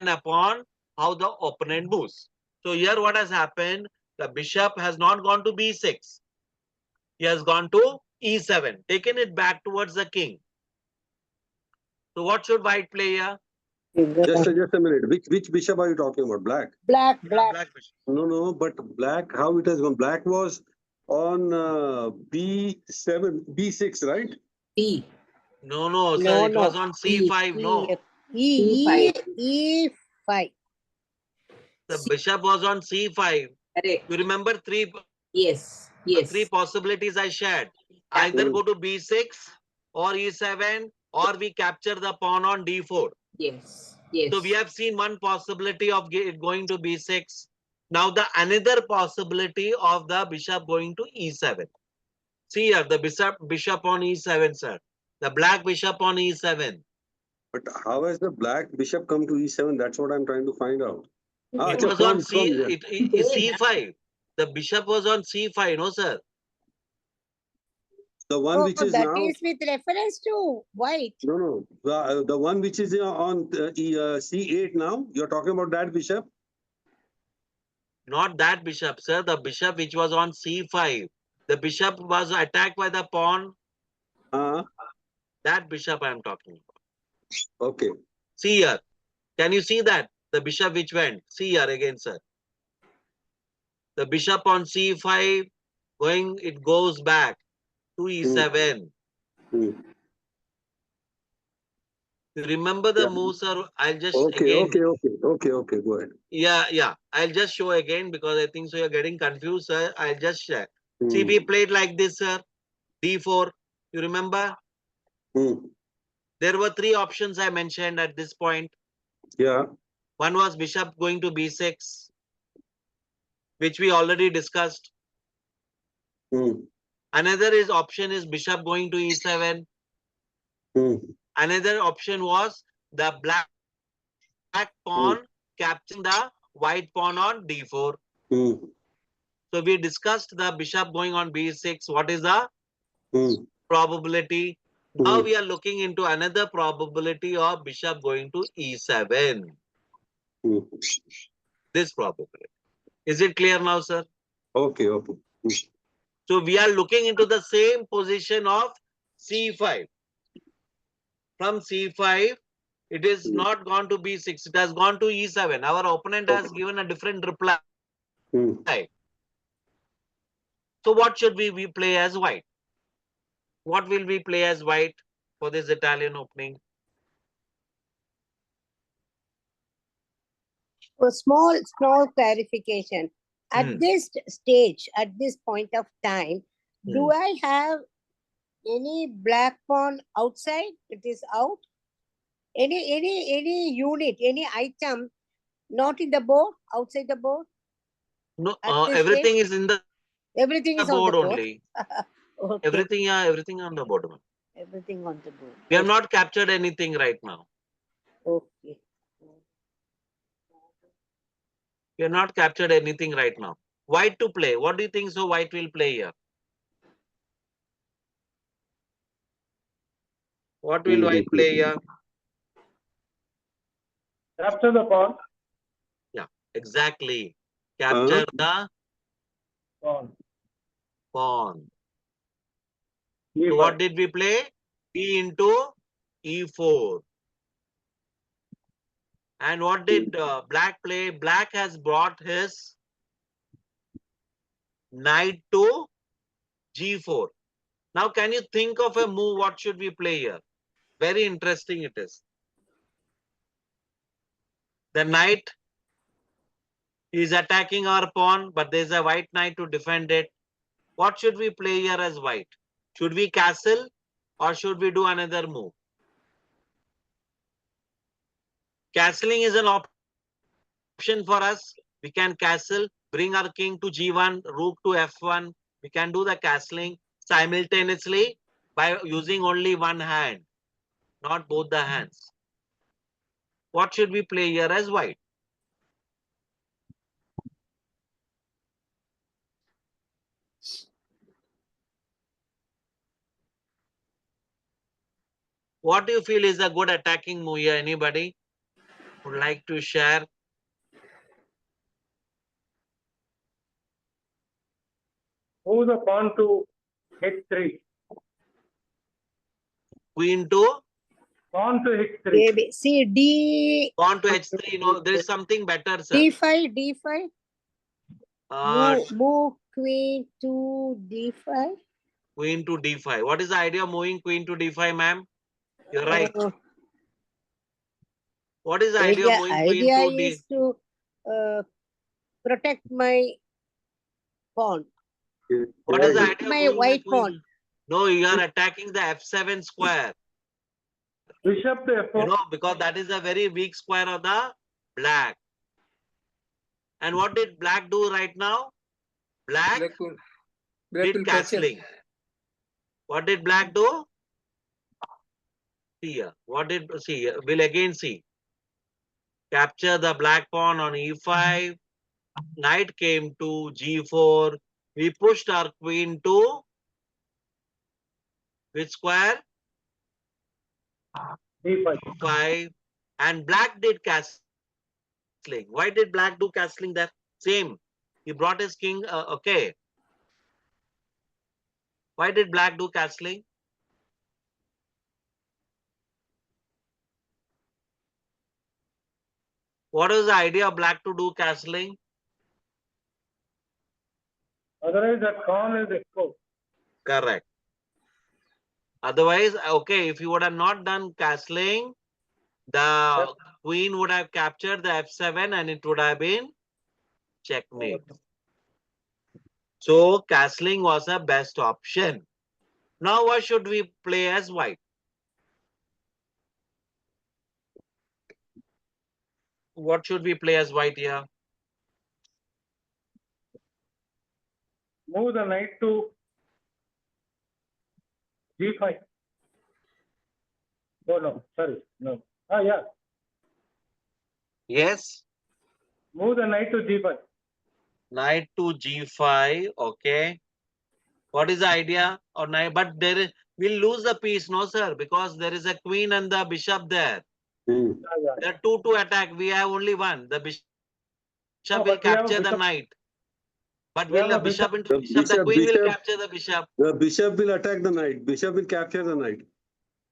Speaker 1: upon how the opponent moves. So here what has happened? The bishop has not gone to B6. He has gone to E7, taken it back towards the king. So what should white play here?
Speaker 4: Just a minute. Which bishop are you talking about? Black?
Speaker 5: Black.
Speaker 1: Black bishop.
Speaker 4: No. But black. How it has gone? Black was on B7, B6, right?
Speaker 3: E.
Speaker 1: No, sir.
Speaker 5: No,
Speaker 1: It was on C5. No,
Speaker 5: E5.
Speaker 1: the bishop was on C5.
Speaker 3: Correct.
Speaker 1: You remember three
Speaker 3: Yes.
Speaker 1: possibilities I shared. Either go to B6 or E7 or we capture the pawn on d4.
Speaker 3: Yes, yes.
Speaker 1: So we have seen one possibility of it going to b6. Now the another possibility of the bishop going to e7. See here, the bishop on e7, sir. The black bishop on e7.
Speaker 4: But how has the black bishop come to e7? That's what I'm trying to find out. Ah,
Speaker 1: It
Speaker 4: acha,
Speaker 1: was on
Speaker 4: yeah.
Speaker 1: c5. The bishop was on c5, no, sir.
Speaker 4: The one
Speaker 5: Oh,
Speaker 4: which is
Speaker 5: that
Speaker 4: now.
Speaker 5: is with reference to white.
Speaker 4: No. The one which is on c8 now. You're talking about that bishop?
Speaker 1: Not that bishop, sir. The bishop which was on c5. The bishop was attacked by the pawn. That bishop I am talking about.
Speaker 4: Okay.
Speaker 1: See here. Can you see that? The bishop which went. See here again, sir. The bishop on c5 it goes back to e7.
Speaker 4: Hmm.
Speaker 1: You remember the
Speaker 4: Yeah.
Speaker 1: move, sir? I'll just
Speaker 4: Okay,
Speaker 1: again.
Speaker 4: okay. Go ahead.
Speaker 1: Yeah. I'll just show again because I think so you're getting confused, sir. I'll just share. See,
Speaker 4: Hmm.
Speaker 1: we played like this, sir. d4. You remember?
Speaker 4: Hmm.
Speaker 1: There were three options I mentioned at this point.
Speaker 4: Yeah.
Speaker 1: One was bishop going to b6, which we already discussed.
Speaker 4: Hmm.
Speaker 1: Another option is bishop going to e7.
Speaker 4: Hmm.
Speaker 1: Another option was the black pawn capturing the white pawn on d4.
Speaker 4: Hmm.
Speaker 1: So we discussed the bishop going on b6. What is the
Speaker 4: Hmm.
Speaker 1: probability? Now
Speaker 4: Hmm.
Speaker 1: we are looking into another probability of bishop going to e7.
Speaker 4: Hmm.
Speaker 1: This probability. Is it clear now, sir?
Speaker 4: Okay.
Speaker 1: So we are looking into the same position of c5. From c5, it is not gone to b6. It has gone to e7. Our opponent has given a different reply.
Speaker 4: Hmm.
Speaker 1: So what should we play as white? What will we play as white for this Italian opening?
Speaker 5: A small clarification. At this stage, at this point of time, do I have any black pawn outside? It is out. Any unit, any item not in the board, outside the board?
Speaker 1: No,
Speaker 5: At this
Speaker 1: everything
Speaker 5: stage?
Speaker 1: is in the
Speaker 5: Everything is on the
Speaker 1: board
Speaker 5: board.
Speaker 1: only.
Speaker 5: Okay.
Speaker 1: Everything on the board.
Speaker 5: Everything on the board.
Speaker 1: We have not captured anything right now.
Speaker 5: Okay.
Speaker 1: We have not captured anything right now. White to play. What do you think? So white will play here. What will white play here?
Speaker 6: Capture the pawn.
Speaker 1: Yeah, exactly. Capture the
Speaker 6: Pawn.
Speaker 1: pawn.
Speaker 6: E5.
Speaker 1: So what did we play? B into e4. And what did black play? Black has brought his knight to g4. Now, can you think of a move? What should we play here? Very interesting it is. The knight is attacking our pawn, but there's a white knight to defend it. What should we play here as white? Should we castle or should we do another move? Castling is an option for us. We can castle, bring our king to g1, rook to f1. We can do the castling simultaneously by using only one hand, not both the hands. What should we play here as white? What do you feel is a good attacking move here? Anybody would like to share?
Speaker 6: Move the pawn to h3.
Speaker 1: Queen to?
Speaker 6: Pawn to h3.
Speaker 5: Maybe. See, D.
Speaker 1: Pawn to h3. No, there is something better, sir.
Speaker 5: D5.
Speaker 1: Uh,
Speaker 5: Move queen to D5.
Speaker 1: Queen to d5. What is the idea of moving queen to d5, ma'am? You're right. What is the idea of moving queen
Speaker 5: Idea
Speaker 1: to d?
Speaker 5: is to protect my pawn.
Speaker 1: What is the idea of
Speaker 5: My
Speaker 1: moving
Speaker 5: white
Speaker 1: queen?
Speaker 5: pawn.
Speaker 1: No, you are attacking the f7 square.
Speaker 6: Bishop to F4.
Speaker 1: You know, because that is a very weak square of the black. And what did black do right now? Black
Speaker 2: Black will
Speaker 1: did
Speaker 2: catch up.
Speaker 1: castling. What did black do? See here. What did see? We'll again see. Capture the black pawn on e5. Knight came to g4. We pushed our queen to which square?
Speaker 6: D5.
Speaker 1: 5. And black did castling. Why did black do castling there? Same. He brought his king. Okay. Why did black do castling? What is the idea of black to do castling?
Speaker 6: Otherwise, that pawn is exposed.
Speaker 1: Correct. Otherwise, okay, if you would have not done castling, the queen would have captured the f7 and it would have been checkmate. So castling was a best option. Now what should we play as white? What should we play as white here?
Speaker 6: Move the knight to G5. Oh, no, sorry, no. Yeah.
Speaker 1: Yes,
Speaker 6: Move the knight to G5.
Speaker 1: knight to g5. Okay. What is the idea? Or knight? But there is, we'll lose the piece, no sir, because there is a queen and the bishop there.
Speaker 4: Hmm.
Speaker 6: Yeah.
Speaker 1: There are two to attack. We have only one. The bishop
Speaker 6: No,
Speaker 1: will
Speaker 6: but we have a
Speaker 1: capture the
Speaker 6: bishop.
Speaker 1: knight. But
Speaker 6: We have
Speaker 1: will the
Speaker 6: a
Speaker 1: bishop
Speaker 6: bishop.
Speaker 1: into
Speaker 4: The
Speaker 1: bishop? The
Speaker 4: bishop-
Speaker 1: queen will
Speaker 4: bishop-
Speaker 1: capture the bishop.
Speaker 4: The bishop will attack the knight. Bishop will capture the knight.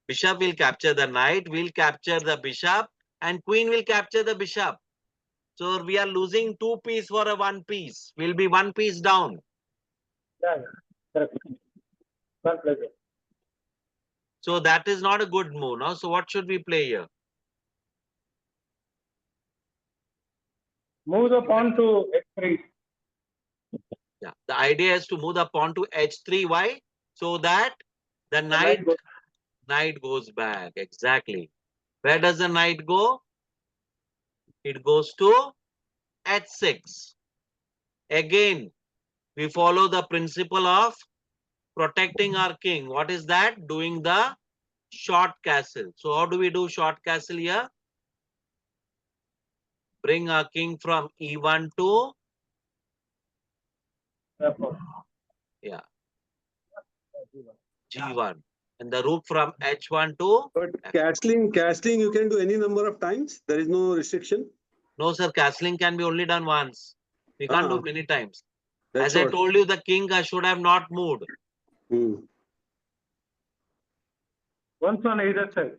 Speaker 1: Bishop will capture the knight. Will capture the bishop, and queen will capture the bishop. So we are losing two piece for a one piece. We'll be one piece down.
Speaker 6: Yeah, correct. Can't play that.
Speaker 1: So that is not a good move. No. So what should we play here?
Speaker 6: Move the pawn to H3.
Speaker 1: Yeah. The idea is to move the pawn to h3. Why? So that the
Speaker 6: knight
Speaker 1: knight goes back. Exactly. Where does the knight go? It goes to h6. Again, we follow the principle of protecting our king. What is that? Doing the short castle. So how do we do short castle here? Bring our king from e1 to
Speaker 6: F4.
Speaker 1: g1. And the rook from h1 to...
Speaker 4: But castling, you can do any number of times. There is no restriction.
Speaker 1: No, sir. Castling can be only done once. We can't do
Speaker 4: Ah.
Speaker 1: many times.
Speaker 4: That's
Speaker 1: As I
Speaker 4: what.
Speaker 1: told you, the king should have not moved.
Speaker 4: Hmm.
Speaker 6: Once on either side.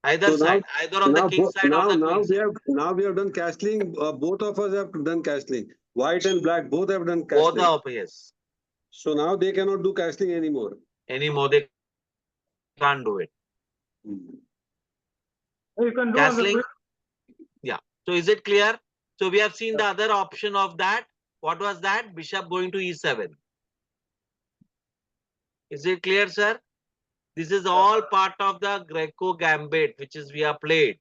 Speaker 1: Either
Speaker 4: So now-
Speaker 1: side. Either on the king side or the queen side.
Speaker 4: Now we have done castling. Both of us have done castling. White and black both have done
Speaker 1: Both
Speaker 4: castling.
Speaker 1: are up, yes.
Speaker 4: So now they cannot do castling anymore.
Speaker 1: Anymore, they can't do it.
Speaker 4: Hmm.
Speaker 6: You can do
Speaker 1: Castling.
Speaker 6: on
Speaker 1: Yeah. So is it clear? So we have seen the other option of that. What was that? Bishop going to e7. Is it clear, sir? This is all part of the Greco gambit, which is we have played.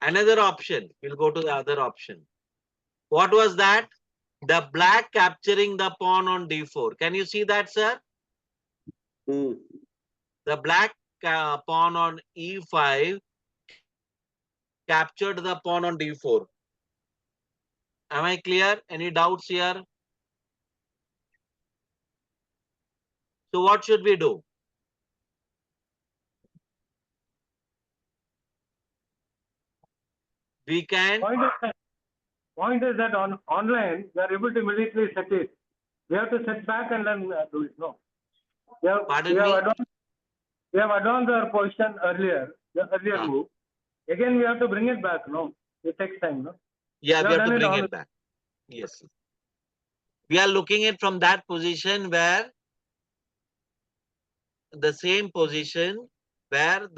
Speaker 1: Another option. We'll go to the other option. What was that? The black capturing the pawn on d4. Can you see that, sir?
Speaker 4: Hmm.
Speaker 1: The black pawn on e5 captured the pawn on d4. Am I clear? Any doubts here? So what should we do? We can,
Speaker 6: Point is that on online, we are able to immediately set it. We have to set back and then do it. No.
Speaker 1: Pardon me?
Speaker 6: We have advanced our position earlier, the earlier
Speaker 1: Ah.
Speaker 6: move. Again, we have to bring it back. No, it takes time. No.
Speaker 1: yeah,
Speaker 6: We
Speaker 1: we
Speaker 6: have
Speaker 1: have to
Speaker 6: done it
Speaker 1: bring
Speaker 6: all-
Speaker 1: it back. Yes. We are looking at from that position where the same position where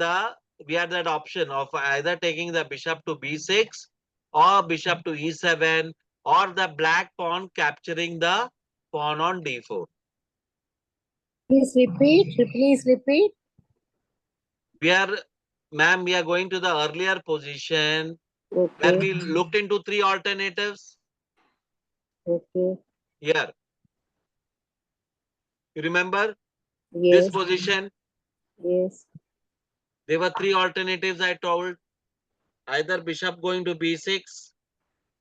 Speaker 1: we had that option of either taking the bishop to b6 or bishop to e7 or the black pawn capturing the pawn on d4.
Speaker 5: Please repeat.
Speaker 1: Ma'am, we are going to the earlier position where
Speaker 5: Okay,
Speaker 1: we looked into three alternatives.
Speaker 5: okay,
Speaker 1: Here. You remember this
Speaker 5: yes,
Speaker 1: position?
Speaker 5: yes,
Speaker 1: There were three alternatives I told. Either bishop going to b6,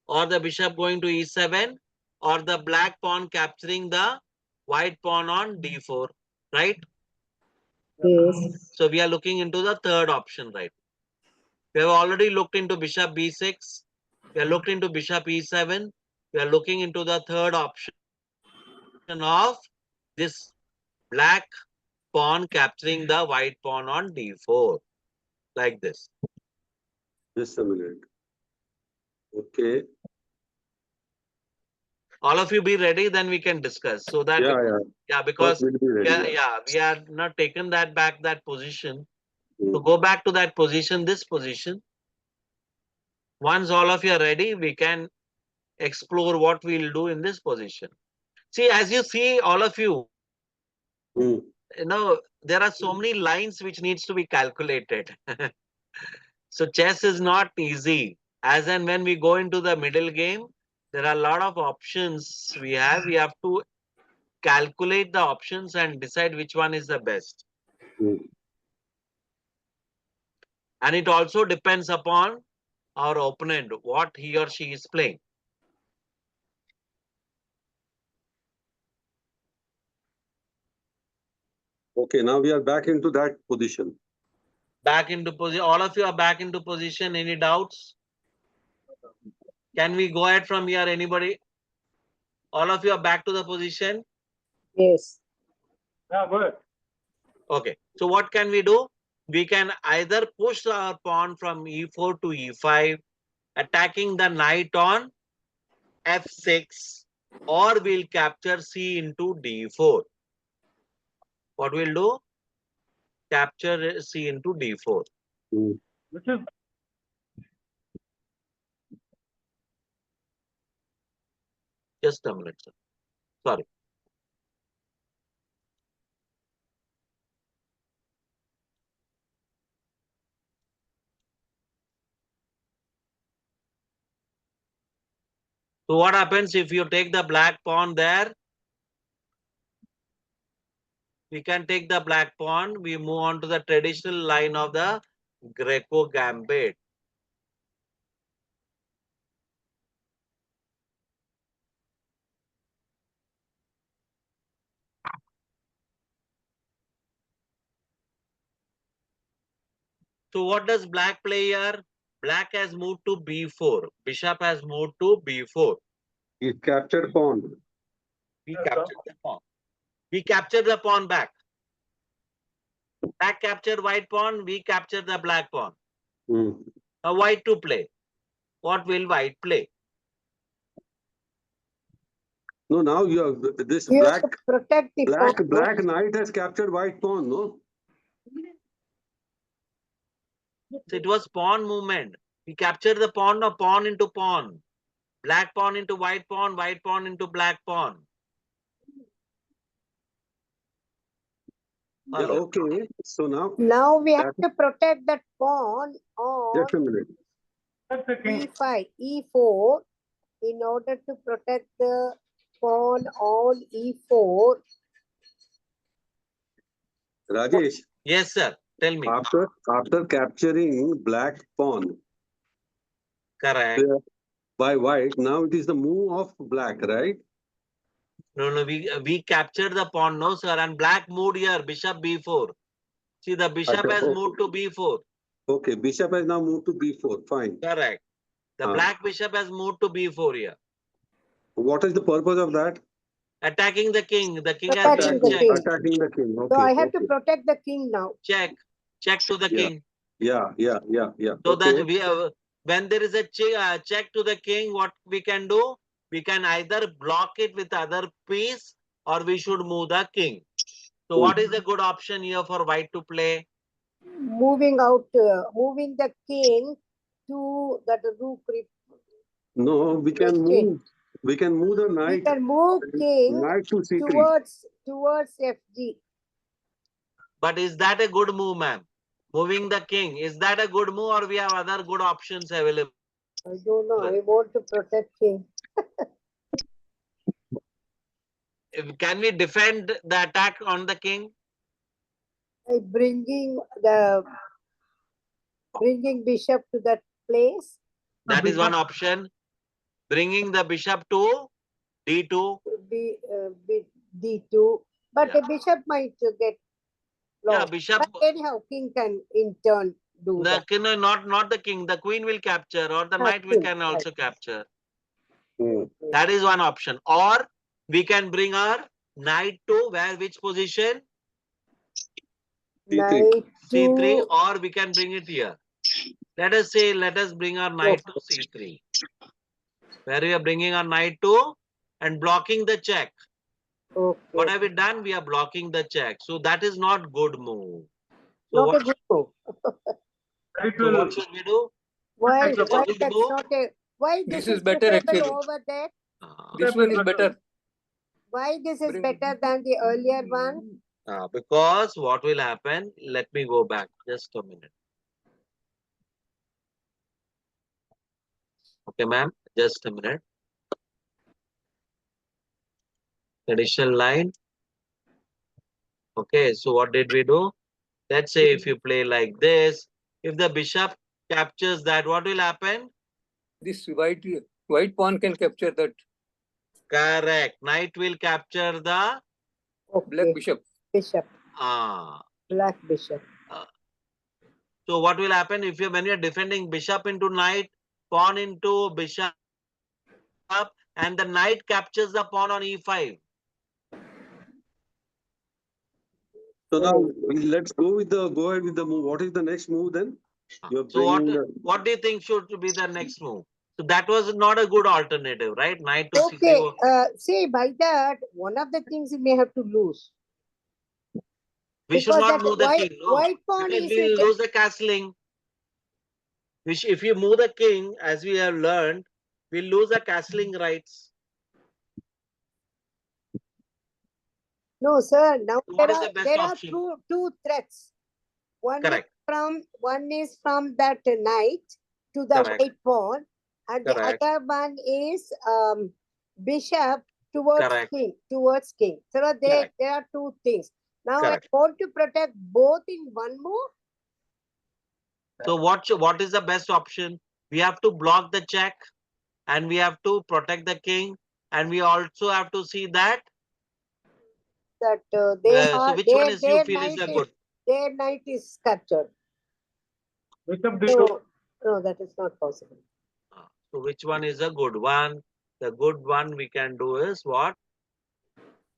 Speaker 1: or the bishop going to e7, or the black pawn capturing the white pawn on d4, right?
Speaker 5: yes,
Speaker 1: So we are looking into the third option, right? We have already looked into bishop b6. We are looked into bishop e7. We are looking into the third option of this black pawn capturing the white pawn on d4, like this.
Speaker 4: Just a minute. Okay.
Speaker 1: All of you be ready, then we can discuss. So that
Speaker 4: Yeah.
Speaker 1: because
Speaker 4: What will be ready?
Speaker 1: we are not taken that position. To
Speaker 4: Mm.
Speaker 1: go back to that position, this position. Once all of you are ready, we can explore what we'll do in this position. See, as you see, all of you,
Speaker 4: Mm.
Speaker 1: you know, there are so many lines which needs to be calculated. So chess is not easy. As and when we go into the middle game, there are a lot of options we have. We have to calculate the options and decide which one is the best.
Speaker 4: Mm.
Speaker 1: And it also depends upon our opponent, what he or she is playing.
Speaker 4: Okay, now we are back into that position.
Speaker 1: Back into position. All of you are back into position. Any doubts? Can we go ahead from here? Anybody? All of you are back to the position.
Speaker 5: yes.
Speaker 6: Yeah, good.
Speaker 1: Okay. So what can we do? We can either push our pawn from e4 to e5, attacking the knight on f6, or we'll capture c into d4. What we'll do? Capture c into d4.
Speaker 4: Mm.
Speaker 6: Which is
Speaker 1: Just a minute, sir. Sorry. So what happens if you take the black pawn there? We can take the black pawn. We move on to the traditional line of the Greco gambit. So what does black play here? Black has moved to b4. Bishop has moved to b4.
Speaker 4: He captured pawn.
Speaker 1: We captured the pawn. We captured the pawn back. Black captured white pawn. We captured the black pawn.
Speaker 4: Mm.
Speaker 1: Now white to play. What will white play?
Speaker 4: No, now you have this
Speaker 5: You
Speaker 4: black
Speaker 5: have to protect the pawn.
Speaker 4: black knight has captured white pawn, no?
Speaker 1: So it was pawn movement. We captured the pawn of pawn into pawn. Black pawn into white pawn into black pawn.
Speaker 4: Yeah,
Speaker 1: All right.
Speaker 4: okay. So
Speaker 5: Now we have
Speaker 4: that-
Speaker 5: to protect that pawn on
Speaker 4: just a minute.
Speaker 6: that's the king.
Speaker 5: e5, e4, in order to protect the pawn on e4.
Speaker 4: Rajesh,
Speaker 1: Yes, sir. Tell me.
Speaker 4: after capturing black pawn
Speaker 1: Correct.
Speaker 4: by white, now it is the move of black, right?
Speaker 1: No, we captured the pawn, no, sir. And black moved here, bishop b4. See, the bishop has moved to b4.
Speaker 4: Okay, bishop has now moved to b4. Fine.
Speaker 1: Correct. The black bishop has moved to b4 here.
Speaker 4: What is the purpose of that?
Speaker 1: Attacking the king. The king has
Speaker 5: Attacking
Speaker 1: been
Speaker 5: the
Speaker 1: checked.
Speaker 5: king.
Speaker 4: Attacking the king. Okay.
Speaker 5: So I have
Speaker 4: okay.
Speaker 5: to protect the king now.
Speaker 1: Check. Check to the
Speaker 4: Yeah.
Speaker 1: king.
Speaker 4: Yeah.
Speaker 1: So
Speaker 4: okay.
Speaker 1: that we when there is a check to the king, what we can do? We can either block it with other piece, or we should move the king. So what is the good option here for white to play?
Speaker 5: Moving the king to that rook.
Speaker 4: No, we can
Speaker 5: exchange.
Speaker 4: move. We can move the
Speaker 5: We
Speaker 4: knight.
Speaker 5: can move king
Speaker 4: Knight to c3.
Speaker 5: towards fg.
Speaker 1: But is that a good move, ma'am? moving the king. Is that a good move or we have other good options available?
Speaker 5: I don't know. I want to protect king.
Speaker 1: Can we defend the attack on the king?
Speaker 5: By bringing bishop to that place.
Speaker 1: That is one option. Bringing the bishop to d2.
Speaker 5: Be d2, but
Speaker 1: Yeah.
Speaker 5: the bishop might get
Speaker 1: Yeah,
Speaker 5: lost.
Speaker 1: bishop.
Speaker 5: But anyhow, king can in turn do
Speaker 1: The
Speaker 5: that.
Speaker 1: king, not the king. The queen will capture, or the
Speaker 5: Ah,
Speaker 1: knight we
Speaker 5: queen,
Speaker 1: can also capture.
Speaker 4: Hmm.
Speaker 1: That is one option. Or we can bring our knight to which position?
Speaker 4: C3.
Speaker 5: Knight
Speaker 1: C3,
Speaker 5: to
Speaker 1: or we can bring it here. Let us bring our knight to C3. Where we are bringing our knight to and blocking the check.
Speaker 5: okay.
Speaker 1: What have we done? We are blocking the check. So that is not good move. So
Speaker 5: Not
Speaker 1: what,
Speaker 5: a good move.
Speaker 6: It
Speaker 1: so
Speaker 6: will,
Speaker 1: what should we do?
Speaker 5: Why?
Speaker 1: It's a
Speaker 5: Why
Speaker 1: good
Speaker 5: that's
Speaker 1: move.
Speaker 5: not a? Why
Speaker 2: This
Speaker 5: this
Speaker 2: is better
Speaker 5: preferable
Speaker 2: actually.
Speaker 5: over there?
Speaker 2: This one is better.
Speaker 5: Why this is
Speaker 2: Bring-
Speaker 5: better than the earlier one?
Speaker 1: Because what will happen? Let me go back just a minute. Okay, ma'am, just a minute. Additional line. Okay, so what did we do? Let's say if you play like this, if the bishop captures that, what will happen?
Speaker 2: This white pawn can capture that
Speaker 1: Correct. Knight will capture the
Speaker 2: black
Speaker 5: Okay,
Speaker 2: bishop.
Speaker 5: bishop,
Speaker 1: ah.
Speaker 5: black bishop.
Speaker 1: So what will happen if you when you're defending bishop into knight, pawn into bishop, and the knight captures the pawn on e5?
Speaker 4: So now let's go ahead with the move. What is the next move then? You're
Speaker 1: So
Speaker 4: bringing
Speaker 1: what do you think should be the next move? So that was not a good alternative, right? Knight to c3.
Speaker 5: Okay, see by that one of the things you may have to lose.
Speaker 1: We should
Speaker 5: Because
Speaker 1: not
Speaker 5: that
Speaker 1: move the king, no.
Speaker 5: white pawn
Speaker 1: Because
Speaker 5: is
Speaker 1: we
Speaker 5: it.
Speaker 1: will lose the castling. If you move the king, as we have learned, we'll lose the castling rights.
Speaker 5: No, sir. Now
Speaker 1: What is the best option?
Speaker 5: two threats.
Speaker 1: Correct.
Speaker 5: One is from that knight to the
Speaker 1: Correct.
Speaker 5: white pawn, and
Speaker 1: Correct.
Speaker 5: the other one is bishop towards
Speaker 1: Correct.
Speaker 5: king. So there are two things. Now
Speaker 1: Correct.
Speaker 5: I want to protect both in one move.
Speaker 1: So what is the best option? We have to block the check, and we have to protect the king, and we also have to see that.
Speaker 5: That
Speaker 1: So which one is you feel is a good?
Speaker 5: Their knight is captured.
Speaker 6: bishop d2.
Speaker 5: No, that is not possible.
Speaker 1: So which one is a good one? The good one we can do is what?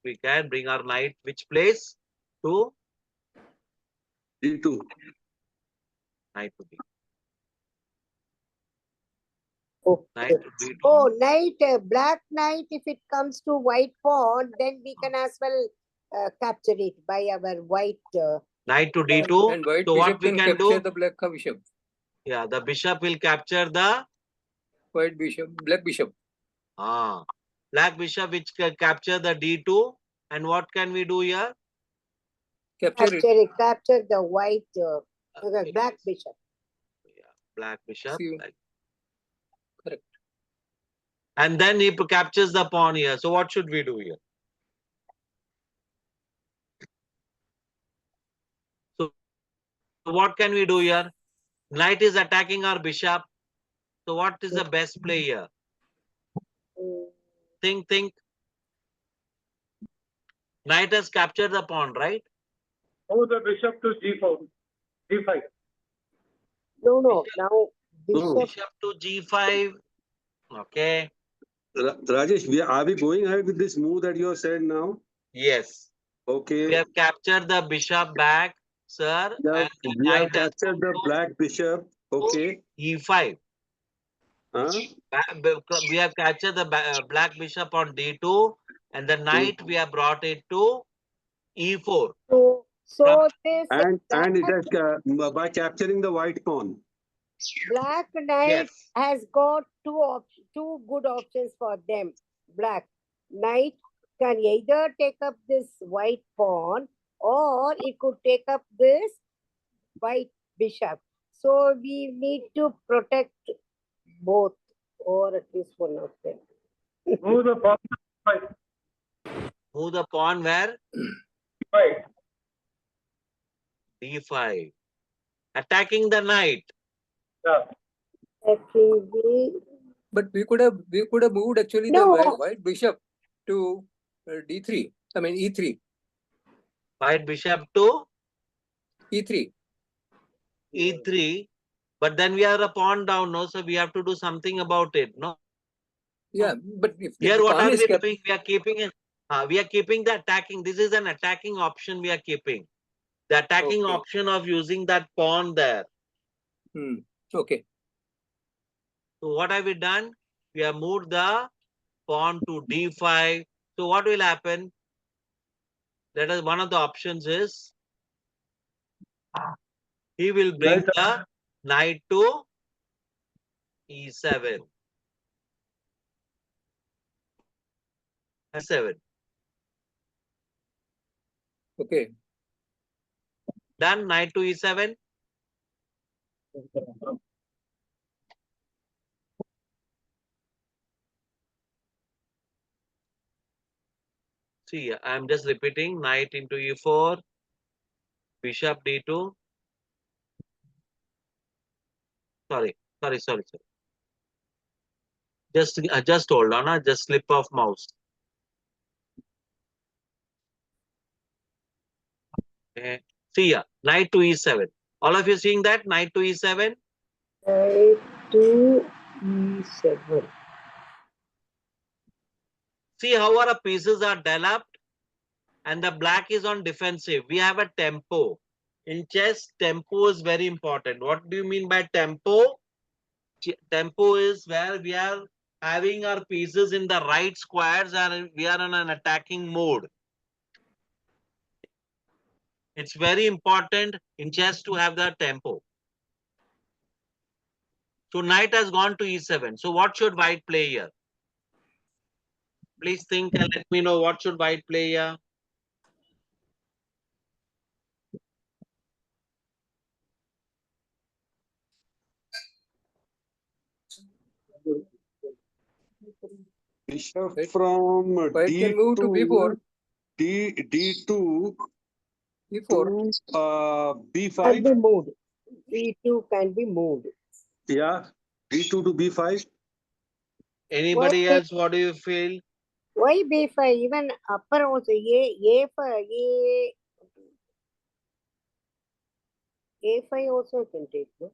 Speaker 1: We can bring our knight which place to
Speaker 4: D2.
Speaker 1: knight to d.
Speaker 5: Okay.
Speaker 1: Knight to d2.
Speaker 5: Oh, black knight, if it comes to white pawn, then we can as well capture it by our white.
Speaker 1: Knight to d2.
Speaker 2: And white
Speaker 1: So what
Speaker 2: bishop
Speaker 1: we
Speaker 2: can
Speaker 1: can
Speaker 2: capture
Speaker 1: do?
Speaker 2: the black bishop.
Speaker 1: Yeah, the bishop will capture the
Speaker 2: White bishop, black bishop.
Speaker 1: black bishop which can capture the d2. And what can we do here?
Speaker 2: Capture it.
Speaker 5: Capture the white, black
Speaker 1: Yes.
Speaker 5: bishop.
Speaker 1: Yeah, black bishop.
Speaker 2: See.
Speaker 1: Like.
Speaker 2: Correct.
Speaker 1: And then he captures the pawn here. So what should we do here? So what can we do here? Knight is attacking our bishop. So what is the best play here? Think. Knight has captured the pawn, right?
Speaker 6: Move the bishop to g4, g5.
Speaker 5: No. Now
Speaker 4: No.
Speaker 1: Bishop to g5. Okay.
Speaker 4: Rajesh, are we going ahead with this move that you have said now?
Speaker 1: Yes.
Speaker 4: Okay.
Speaker 1: We have captured the bishop back, sir.
Speaker 4: Yeah,
Speaker 1: And
Speaker 4: we have
Speaker 1: knight has
Speaker 4: captured the black bishop. Okay.
Speaker 1: e5.
Speaker 4: Huh?
Speaker 1: We have captured the black bishop on d2, and the knight we have brought it to e4.
Speaker 5: So this
Speaker 4: And it has by capturing the white pawn.
Speaker 5: black knight
Speaker 1: Yes.
Speaker 5: has got two good options for them. Black knight can either take up this white pawn or it could take up this white bishop. So we need to protect both, or at least one of them.
Speaker 6: Move the pawn to d5.
Speaker 1: Move the pawn where?
Speaker 6: D5.
Speaker 1: D5. Attacking the knight.
Speaker 6: Yeah.
Speaker 5: Attacking the
Speaker 2: But we could have moved actually the
Speaker 5: No.
Speaker 2: white bishop to D3. I mean E3.
Speaker 1: White bishop to
Speaker 2: E3.
Speaker 1: E3. But then we are a pawn down, no? So we have to do something about it, no?
Speaker 2: Yeah, but if the
Speaker 1: Here, what
Speaker 2: pawn
Speaker 1: are
Speaker 2: is
Speaker 1: we
Speaker 2: kept,
Speaker 1: doing? We are keeping it. We are keeping the attacking. This is an attacking option we are keeping. The attacking
Speaker 2: Okay.
Speaker 1: option of using that pawn there.
Speaker 2: Okay.
Speaker 1: So what have we done? We have moved the pawn to D5. So what will happen? Let us, one of the options is he will bring
Speaker 6: Right.
Speaker 1: the knight to E7. E7.
Speaker 2: Okay.
Speaker 1: Done. Knight to E7. See, I'm just repeating. Knight into E4. Bishop D2. Sorry. Just hold on. Just slip of mouse. Okay. See ya. Knight to E7. All of you seeing that? Knight to E7.
Speaker 5: knight to E7.
Speaker 1: See how our pieces are developed and the black is on defensive. We have a tempo. In chess, tempo is very important. What do you mean by tempo? Tempo is where we are having our pieces in the right squares and we are in an attacking mode. It's very important in chess to have the tempo. So knight has gone to E7. So what should white play here? Please think and let me know what should white play here.
Speaker 4: Bishop
Speaker 2: Right.
Speaker 4: from
Speaker 2: White can move to B4.
Speaker 4: D2
Speaker 2: E4.
Speaker 4: to
Speaker 5: Can
Speaker 4: B5.
Speaker 5: be moved. E2 can be moved.
Speaker 4: Yeah, D2 to B5.
Speaker 1: Anybody else? What do you feel?
Speaker 5: Why B5? Even upper also A5 also can take. No?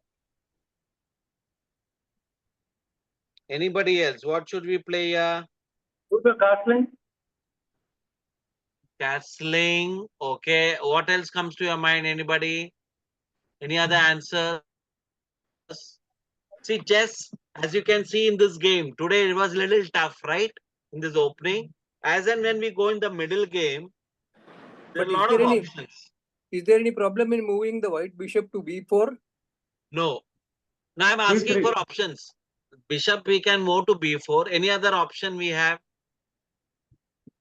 Speaker 1: Anybody else? What should we play here?
Speaker 6: Move the castling.
Speaker 1: Castling. Okay. What else comes to your mind? Anybody? Any other answers? See, chess, as you can see in this game, today it was a little tough, right? In this opening. As and when we go in the middle game, there are
Speaker 2: But
Speaker 1: a lot of options.
Speaker 2: is there any problem in moving the white bishop to B4?
Speaker 1: No. Now I'm asking
Speaker 6: B3.
Speaker 1: for options. Bishop, we can move to B4. Any other option we have?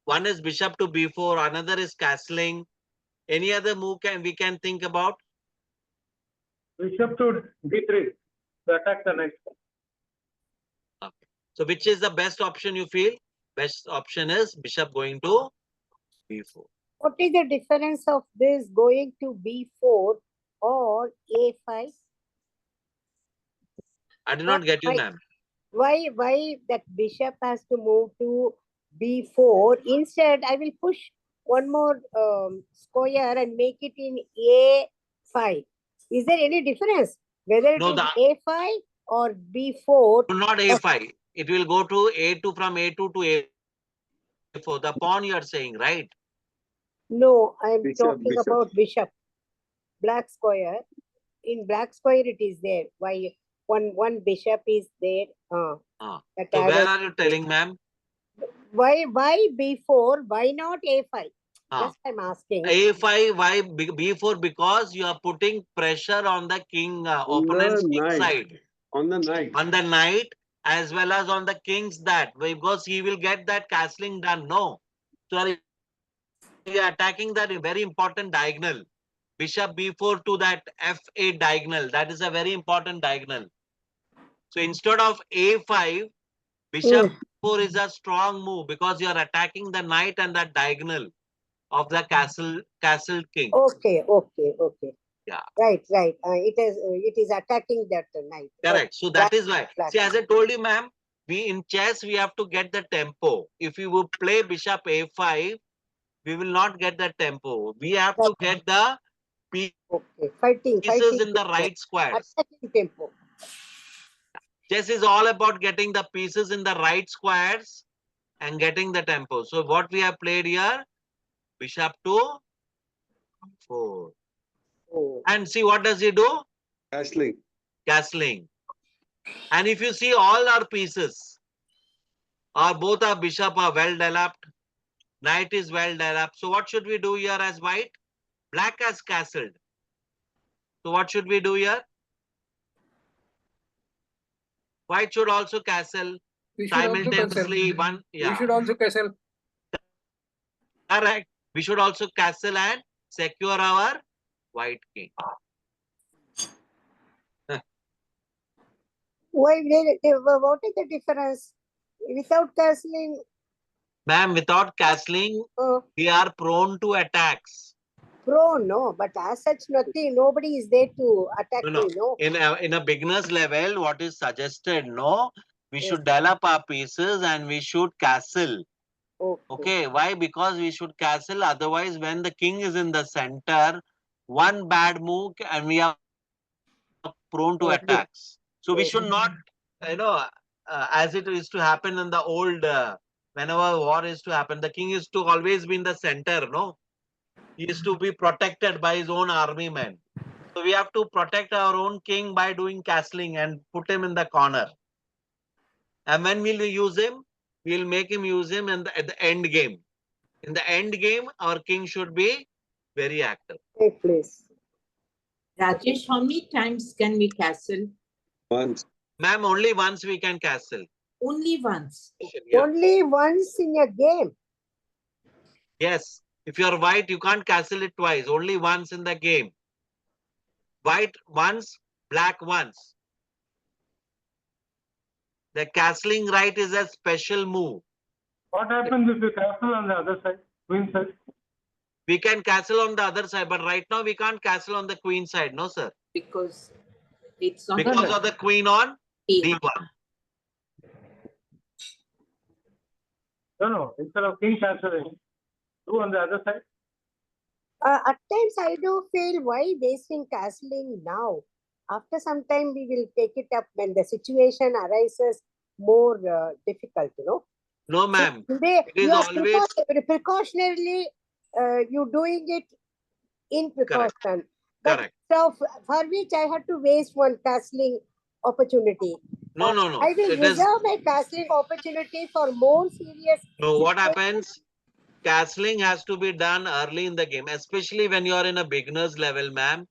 Speaker 1: One is bishop to B4, another is castling. Any other move we can think about?
Speaker 6: Bishop to D3 to attack the knight.
Speaker 1: Okay. So which is the best option you feel? Best option is bishop going to B4.
Speaker 5: What is the difference of this going to B4 or A5?
Speaker 1: I did not get you,
Speaker 5: Why-
Speaker 1: ma'am.
Speaker 5: Why that bishop has to move to B4? Instead, I will push one more square and make it in A5. Is there any difference whether it
Speaker 1: No,
Speaker 5: is
Speaker 1: the-
Speaker 5: A5 or B4?
Speaker 1: Not A5. It will go to A2 from A2 to A4. The pawn you are saying, right?
Speaker 5: No, I am
Speaker 4: Bishop,
Speaker 5: talking
Speaker 4: bishop.
Speaker 5: about bishop. Black square. In black square, it is there. Why one bishop is there? That
Speaker 1: So
Speaker 5: I
Speaker 1: where
Speaker 5: was-
Speaker 1: are you telling, ma'am?
Speaker 5: Why B4? Why not A5?
Speaker 1: Ah.
Speaker 5: Just I'm asking.
Speaker 1: A5, why B4? Because you are putting pressure on the king, opponent's king
Speaker 4: knight.
Speaker 1: side.
Speaker 4: On the knight.
Speaker 1: On the knight as well as on the king's that. Because he will get that castling done. No. So you are attacking that very important diagonal. bishop b4 to that f8 diagonal. That is a very important diagonal. So instead of a5, bishop b4 is a strong move because you are attacking the knight and the diagonal of the castle king.
Speaker 5: Okay, okay, okay.
Speaker 1: Yeah.
Speaker 5: Right. It is attacking that knight.
Speaker 1: Correct. So that is why. See, as I told you, ma'am, we in chess we have to get the tempo. If we would play bishop a5, we will not get the tempo. We have to get the
Speaker 5: Okay, fighting
Speaker 1: pieces in the
Speaker 5: tempo,
Speaker 1: right squares.
Speaker 5: attacking tempo.
Speaker 1: Chess is all about getting the pieces in the right squares and getting the tempo. So what we have played here, bishop to 4.
Speaker 5: Oh,
Speaker 1: And see what does he do?
Speaker 4: Castling.
Speaker 1: Castling. And if you see all our pieces, or both our bishop are well developed, knight is well developed. So what should we do here as white? Black has castled. So what should we do here? White should also castle
Speaker 2: We should also
Speaker 1: simultaneously.
Speaker 2: castle.
Speaker 1: One, yeah,
Speaker 2: We should also castle.
Speaker 1: correct. We should also castle and secure our white king.
Speaker 5: what is the difference? Without castling,
Speaker 1: Ma'am, without castling, we are prone to attacks.
Speaker 5: no, but as such, nothing, nobody is there to attack
Speaker 1: No.
Speaker 5: me, no.
Speaker 1: In a beginner's level, what is suggested, no? We
Speaker 5: Yes.
Speaker 1: should develop our pieces and we should castle.
Speaker 5: Okay.
Speaker 1: Okay, why? Because we should castle. Otherwise, when the king is in the center, one bad move and we are prone to
Speaker 5: Okay.
Speaker 1: attacks. So we
Speaker 5: Yes.
Speaker 1: should not, as it used to happen in the old, whenever war is to happen, the king used to always be in the center, no? He used to be protected by his own army men. So we have to protect our own king by doing castling and put him in the corner. And when we'll use him, we'll make him use him at the end game. In the end game, our king should be very active.
Speaker 5: Okay, please.
Speaker 3: Rajesh, how many times can we castle?
Speaker 4: Once.
Speaker 1: Ma'am, only once we can castle.
Speaker 3: Only once.
Speaker 1: Yeah.
Speaker 5: Only once in a game.
Speaker 1: Yes. If you're white, you can't castle it twice. Only once in the game. White once, black once. The castling right is a special move.
Speaker 6: What happens if you castle on the other side, queen side?
Speaker 1: We can castle on the other side, but right now we can't castle on the queen side. No, sir.
Speaker 3: Because it's not
Speaker 1: Because of the queen on
Speaker 3: a
Speaker 1: d1.
Speaker 6: No. Instead of king castling, do on the other side.
Speaker 5: At times I do feel why wasting castling now. After some time we will take it up when the situation arises more difficult, you know.
Speaker 1: No, ma'am.
Speaker 5: Today
Speaker 1: It is
Speaker 5: you are
Speaker 1: always
Speaker 5: precautionarily you doing it in precaution. But
Speaker 1: correct.
Speaker 5: so for which I had to waste one castling opportunity.
Speaker 1: No.
Speaker 5: I will
Speaker 1: It is,
Speaker 5: reserve my castling opportunity for more serious.
Speaker 1: no, what happens? Castling has to be done early in the game, especially when you are in a beginner's level, ma'am.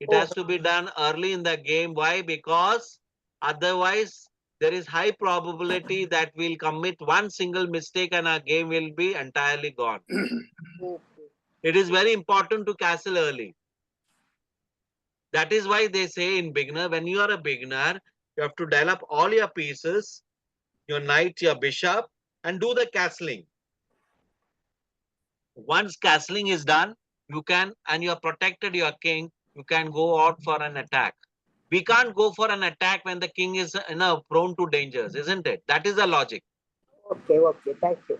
Speaker 1: It has to be done early in the game. Why? Because otherwise there is high probability that we'll commit one single mistake and our game will be entirely gone. It is very important to castle early. That is why they say in beginner, when you are a beginner, you have to develop all your pieces, your knight, your bishop, and do the castling. Once castling is done, you can, and you have protected your king, you can go out for an attack. We can't go for an attack when the king is prone to dangers, isn't it? That is the logic.
Speaker 5: Okay, thank you.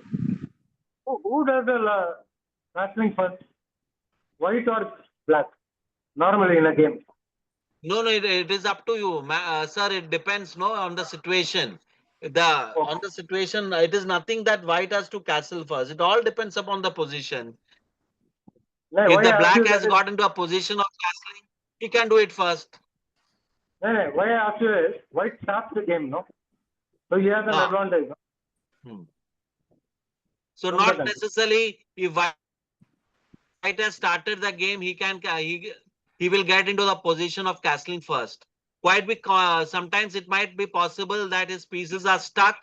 Speaker 6: Who does the castling first? White or black? Normally in a game.
Speaker 1: No, it is up to you, sir. It depends, on the situation. On the situation, it is nothing that white has to castle first. It all depends upon the position.
Speaker 6: No,
Speaker 1: If
Speaker 6: why
Speaker 1: the
Speaker 6: I ask
Speaker 1: black
Speaker 6: you
Speaker 1: has
Speaker 6: that is-
Speaker 1: got into a position of castling, he can do it first.
Speaker 6: No, why I ask you is white starts the game, no? So he has an
Speaker 1: Ah.
Speaker 6: advantage. No?
Speaker 1: So
Speaker 6: From
Speaker 1: not
Speaker 6: the-
Speaker 1: necessarily if white has started the game, he will get into the position of castling first. Quite because sometimes it might be possible that his pieces are stuck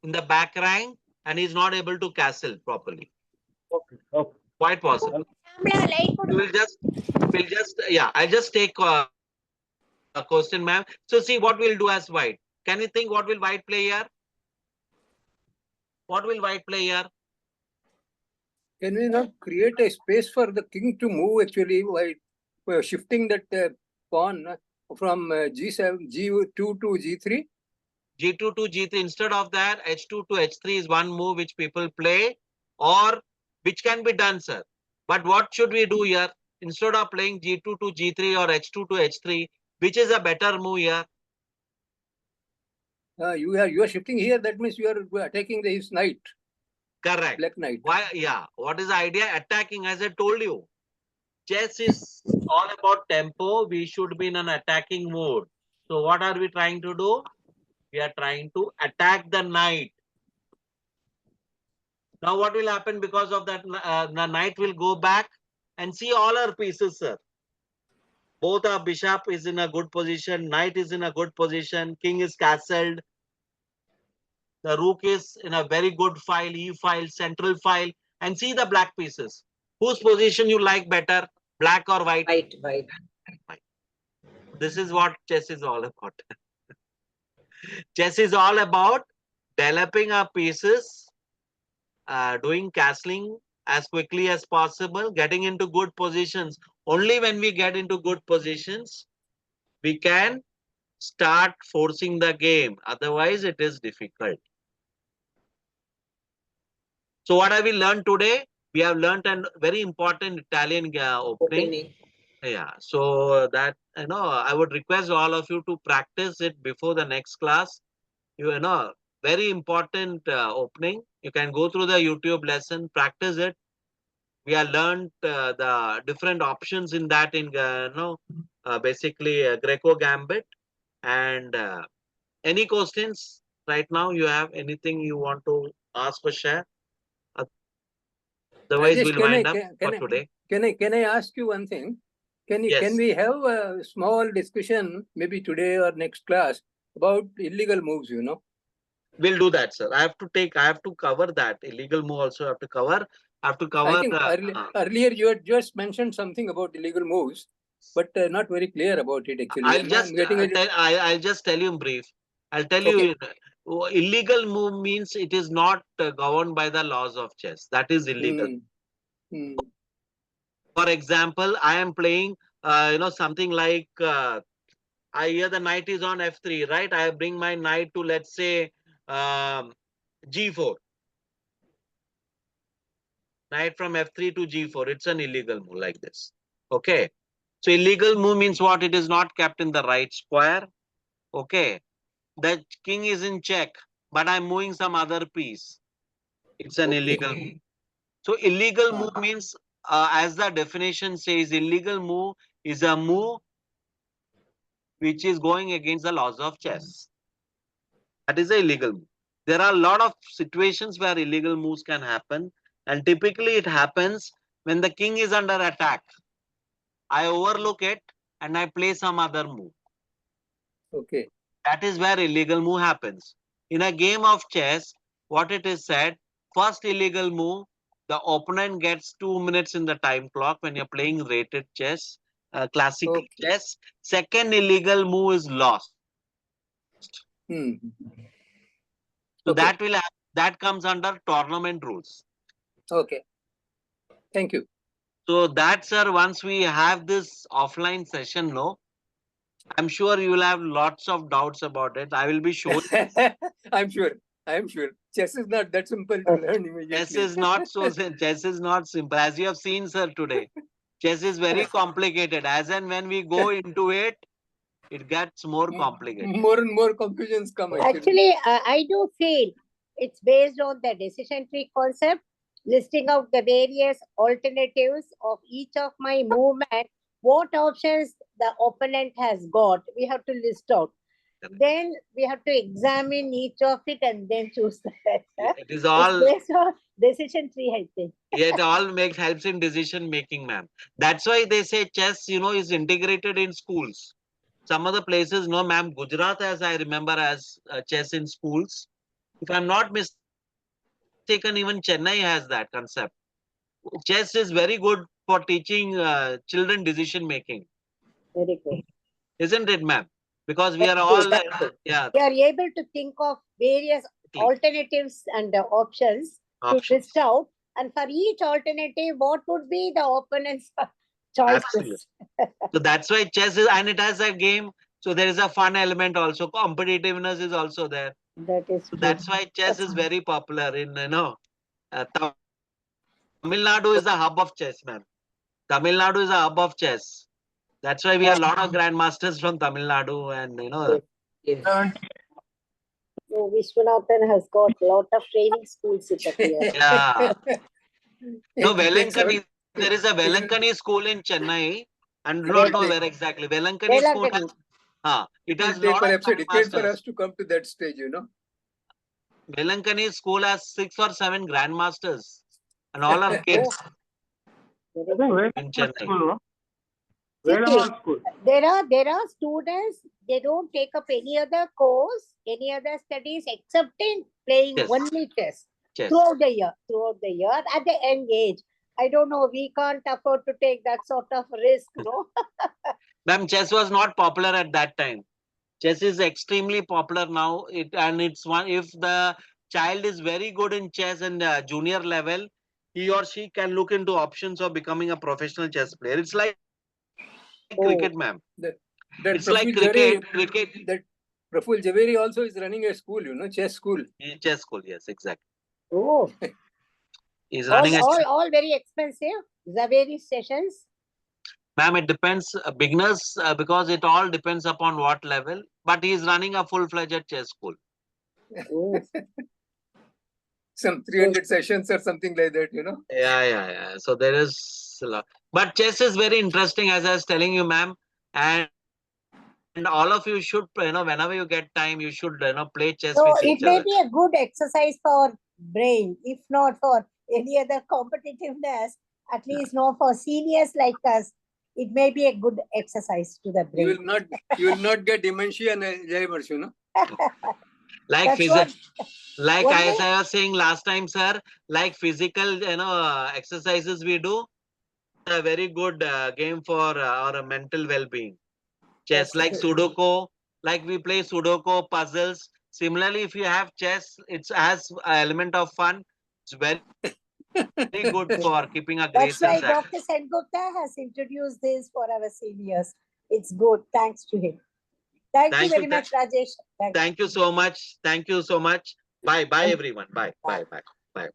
Speaker 1: in the back rank and he's not able to castle properly.
Speaker 6: Okay.
Speaker 1: Quite possible. Yeah, I'll just take a question, ma'am. So see what we'll do as white. Can you think what will white play here? What will white play here?
Speaker 2: Can we not create a space for the king to move actually by shifting that pawn from G7, G2 to G3?
Speaker 1: G2 to G3. Instead of that, H2 to H3 is one move which people play, or which can be done, sir. But what should we do here? Instead of playing G2 to G3 or H2 to H3, which is a better move here?
Speaker 2: You are shifting here. That means you are attacking his knight,
Speaker 1: Correct.
Speaker 2: black knight.
Speaker 1: Why? Yeah. What is the idea? Attacking, as I told you. Chess is all about tempo. We should be in an attacking mode. So what are we trying to do? We are trying to attack the knight. Now what will happen because of that? The knight will go back and see all our pieces, sir. Both our bishop is in a good position, knight is in a good position, king is castled. The rook is in a very good file, e file, central file, and see the black pieces. Whose position you like better, black or white?
Speaker 3: White, white.
Speaker 1: This is what chess is all about. Chess is all about developing our pieces, doing castling as quickly as possible, getting into good positions. Only when we get into good positions, we can start forcing the game. Otherwise, it is difficult. So what have we learned today? We have learned a very important Italian opening. Yeah. So that, I would request all of you to practice it before the next class. You know, very important opening. You can go through the YouTube lesson, practice it. We have learned the different options in that basically Greco Gambit. And any questions right now? You have anything you want to ask or share? Otherwise,
Speaker 2: Rajesh,
Speaker 1: we'll wind up for today.
Speaker 2: Can I ask you one thing? Can
Speaker 1: Yes.
Speaker 2: we have a small discussion maybe today or next class about illegal moves?
Speaker 1: We'll do that, sir. I have to cover that. Illegal move also have to cover. I have to cover.
Speaker 2: I think earlier you had just mentioned something about illegal moves, but not very clear about it actually.
Speaker 1: I'll just tell you in brief. I'll tell you, illegal move means it is not governed by the laws of chess. That is illegal. For example, I am playing, something like, I hear the knight is on F3, right? I bring my knight to, let's say, G4. Knight from F3 to G4. It's an illegal move like this. Okay. So illegal move means what? It is not kept in the right square. Okay. The king is in check, but I'm moving some other piece. It's an illegal move. So illegal move means, as the definition says, illegal move is a move which is going against the laws of chess. That is a illegal move. There are a lot of situations where illegal moves can happen, and typically it happens when the king is under attack. I overlook it and I play some other move.
Speaker 2: Okay.
Speaker 1: That is where illegal move happens. In a game of chess, what it is said, first illegal move, the opponent gets 2 minutes in the time clock when you're playing rated chess, classical chess. Second illegal move is lost. So that comes under tournament rules.
Speaker 2: Okay. Thank you.
Speaker 1: So that, sir, once we have this offline session, I'm sure you will have lots of doubts about it. I will be showing.
Speaker 2: I'm sure. Chess is not that simple to learn immediately.
Speaker 1: Chess is not simple. As you have seen, sir, today. Chess is very complicated. As and when we go into it, it gets more complicated.
Speaker 2: More and more confusions come.
Speaker 5: Actually, I do feel it's based on the decision tree concept, listing out the various alternatives of each of my movement, what options the opponent has got. We have to list out. Then we have to examine each of it and then choose that.
Speaker 1: It is all
Speaker 5: based on decision tree, I think.
Speaker 1: It all helps in decision making, ma'am. That's why they say chess, is integrated in schools. Some other places, no, ma'am. Gujarat, as I remember, as chess in schools. If I'm not mistaken, even Chennai has that concept. Chess is very good for teaching children decision making,
Speaker 5: Very good.
Speaker 1: isn't it, ma'am? Because we
Speaker 5: Very
Speaker 1: are
Speaker 5: good,
Speaker 1: all,
Speaker 5: very good.
Speaker 1: yeah,
Speaker 5: We are able to think of various alternatives and options to
Speaker 1: options.
Speaker 5: list out. And for each alternative, what would be the opponent's choices?
Speaker 1: Absolutely. So that's why chess is, and it has a game. So there is a fun element also. Competitiveness is also there.
Speaker 5: That is
Speaker 1: So
Speaker 5: true.
Speaker 1: that's why chess is very popular in, Tamil Nadu is the hub of chess, ma'am. Tamil Nadu is a hub of chess. That's why we have a lot of grandmasters from Tamil Nadu, and
Speaker 3: Yes.
Speaker 5: So Vishwanathan has got a lot of training schools it appears.
Speaker 1: yeah. No,
Speaker 2: It takes
Speaker 1: Velankani.
Speaker 2: seven-
Speaker 1: There is a Velankani school in Chennai, and do not know where exactly. Velankani school.
Speaker 5: Velankani.
Speaker 1: It
Speaker 2: It
Speaker 1: has
Speaker 2: will take
Speaker 1: lot of
Speaker 2: perhaps a decade for
Speaker 1: grandmasters.
Speaker 2: us to come to that stage, you know.
Speaker 1: Velankani school has 6 or 7 grandmasters, and all are kids
Speaker 5: Very
Speaker 6: I
Speaker 5: good.
Speaker 6: think
Speaker 1: in
Speaker 6: Velaman
Speaker 1: Chennai.
Speaker 6: school, no?
Speaker 5: See,
Speaker 6: Velaman school.
Speaker 5: there are students, they don't take up any other course, any other studies except in playing
Speaker 1: Yes.
Speaker 5: only chess
Speaker 1: Chess.
Speaker 5: throughout the year at the young age. I don't know, we can't afford to take that sort of risk, no?
Speaker 1: Ma'am, chess was not popular at that time. Chess is extremely popular now. It's one, if the child is very good in chess and junior level, he or she can look into options of becoming a professional chess player. It's like cricket, ma'am.
Speaker 2: That
Speaker 1: It's like
Speaker 2: Praful
Speaker 1: cricket.
Speaker 2: Javeri, that Praful Javeri also is running a school, you know, chess school.
Speaker 1: Chess school, yes, exactly.
Speaker 5: Oh,
Speaker 1: He's running a
Speaker 5: all very expensive. Zaveri sessions.
Speaker 1: ma'am, it depends, beginners, because it all depends upon what level. But he is running a full-fledged chess school.
Speaker 5: Oh,
Speaker 2: Some 300 sessions or something like that, you know.
Speaker 1: Yeah. So there is a lot. But chess is very interesting, as I was telling you, ma'am. And all of you should, whenever you get time, you should, play chess
Speaker 5: so
Speaker 1: with
Speaker 5: it
Speaker 1: each
Speaker 5: may
Speaker 1: other.
Speaker 5: be a good exercise for brain, if not for any other competitiveness, at least no for seniors like us. It may be a good exercise to the
Speaker 2: You
Speaker 5: brain.
Speaker 2: will not get dementia and Alzheimer's, you know.
Speaker 1: Like
Speaker 5: That's what,
Speaker 1: like
Speaker 5: one
Speaker 1: as
Speaker 5: way-
Speaker 1: I was saying last time, sir, like physical, exercises we do, a very good game for our mental well-being. Chess,
Speaker 5: That's
Speaker 1: like
Speaker 5: true.
Speaker 1: Sudoku, like we play Sudoku puzzles. Similarly, if you have chess, it has an element of fun. It's very good for keeping a
Speaker 5: That's
Speaker 1: grace and
Speaker 5: why
Speaker 1: track.
Speaker 5: Dr. Sengupta has introduced this for our seniors. It's good. Thanks to him. Thank you
Speaker 1: Thank
Speaker 5: very
Speaker 1: you.
Speaker 5: much, Rajesh. Thank you.
Speaker 1: Thank you so much. Thank you so much. Bye,
Speaker 5: Thank-
Speaker 1: everyone. Bye.
Speaker 5: Bye.
Speaker 1: Bye.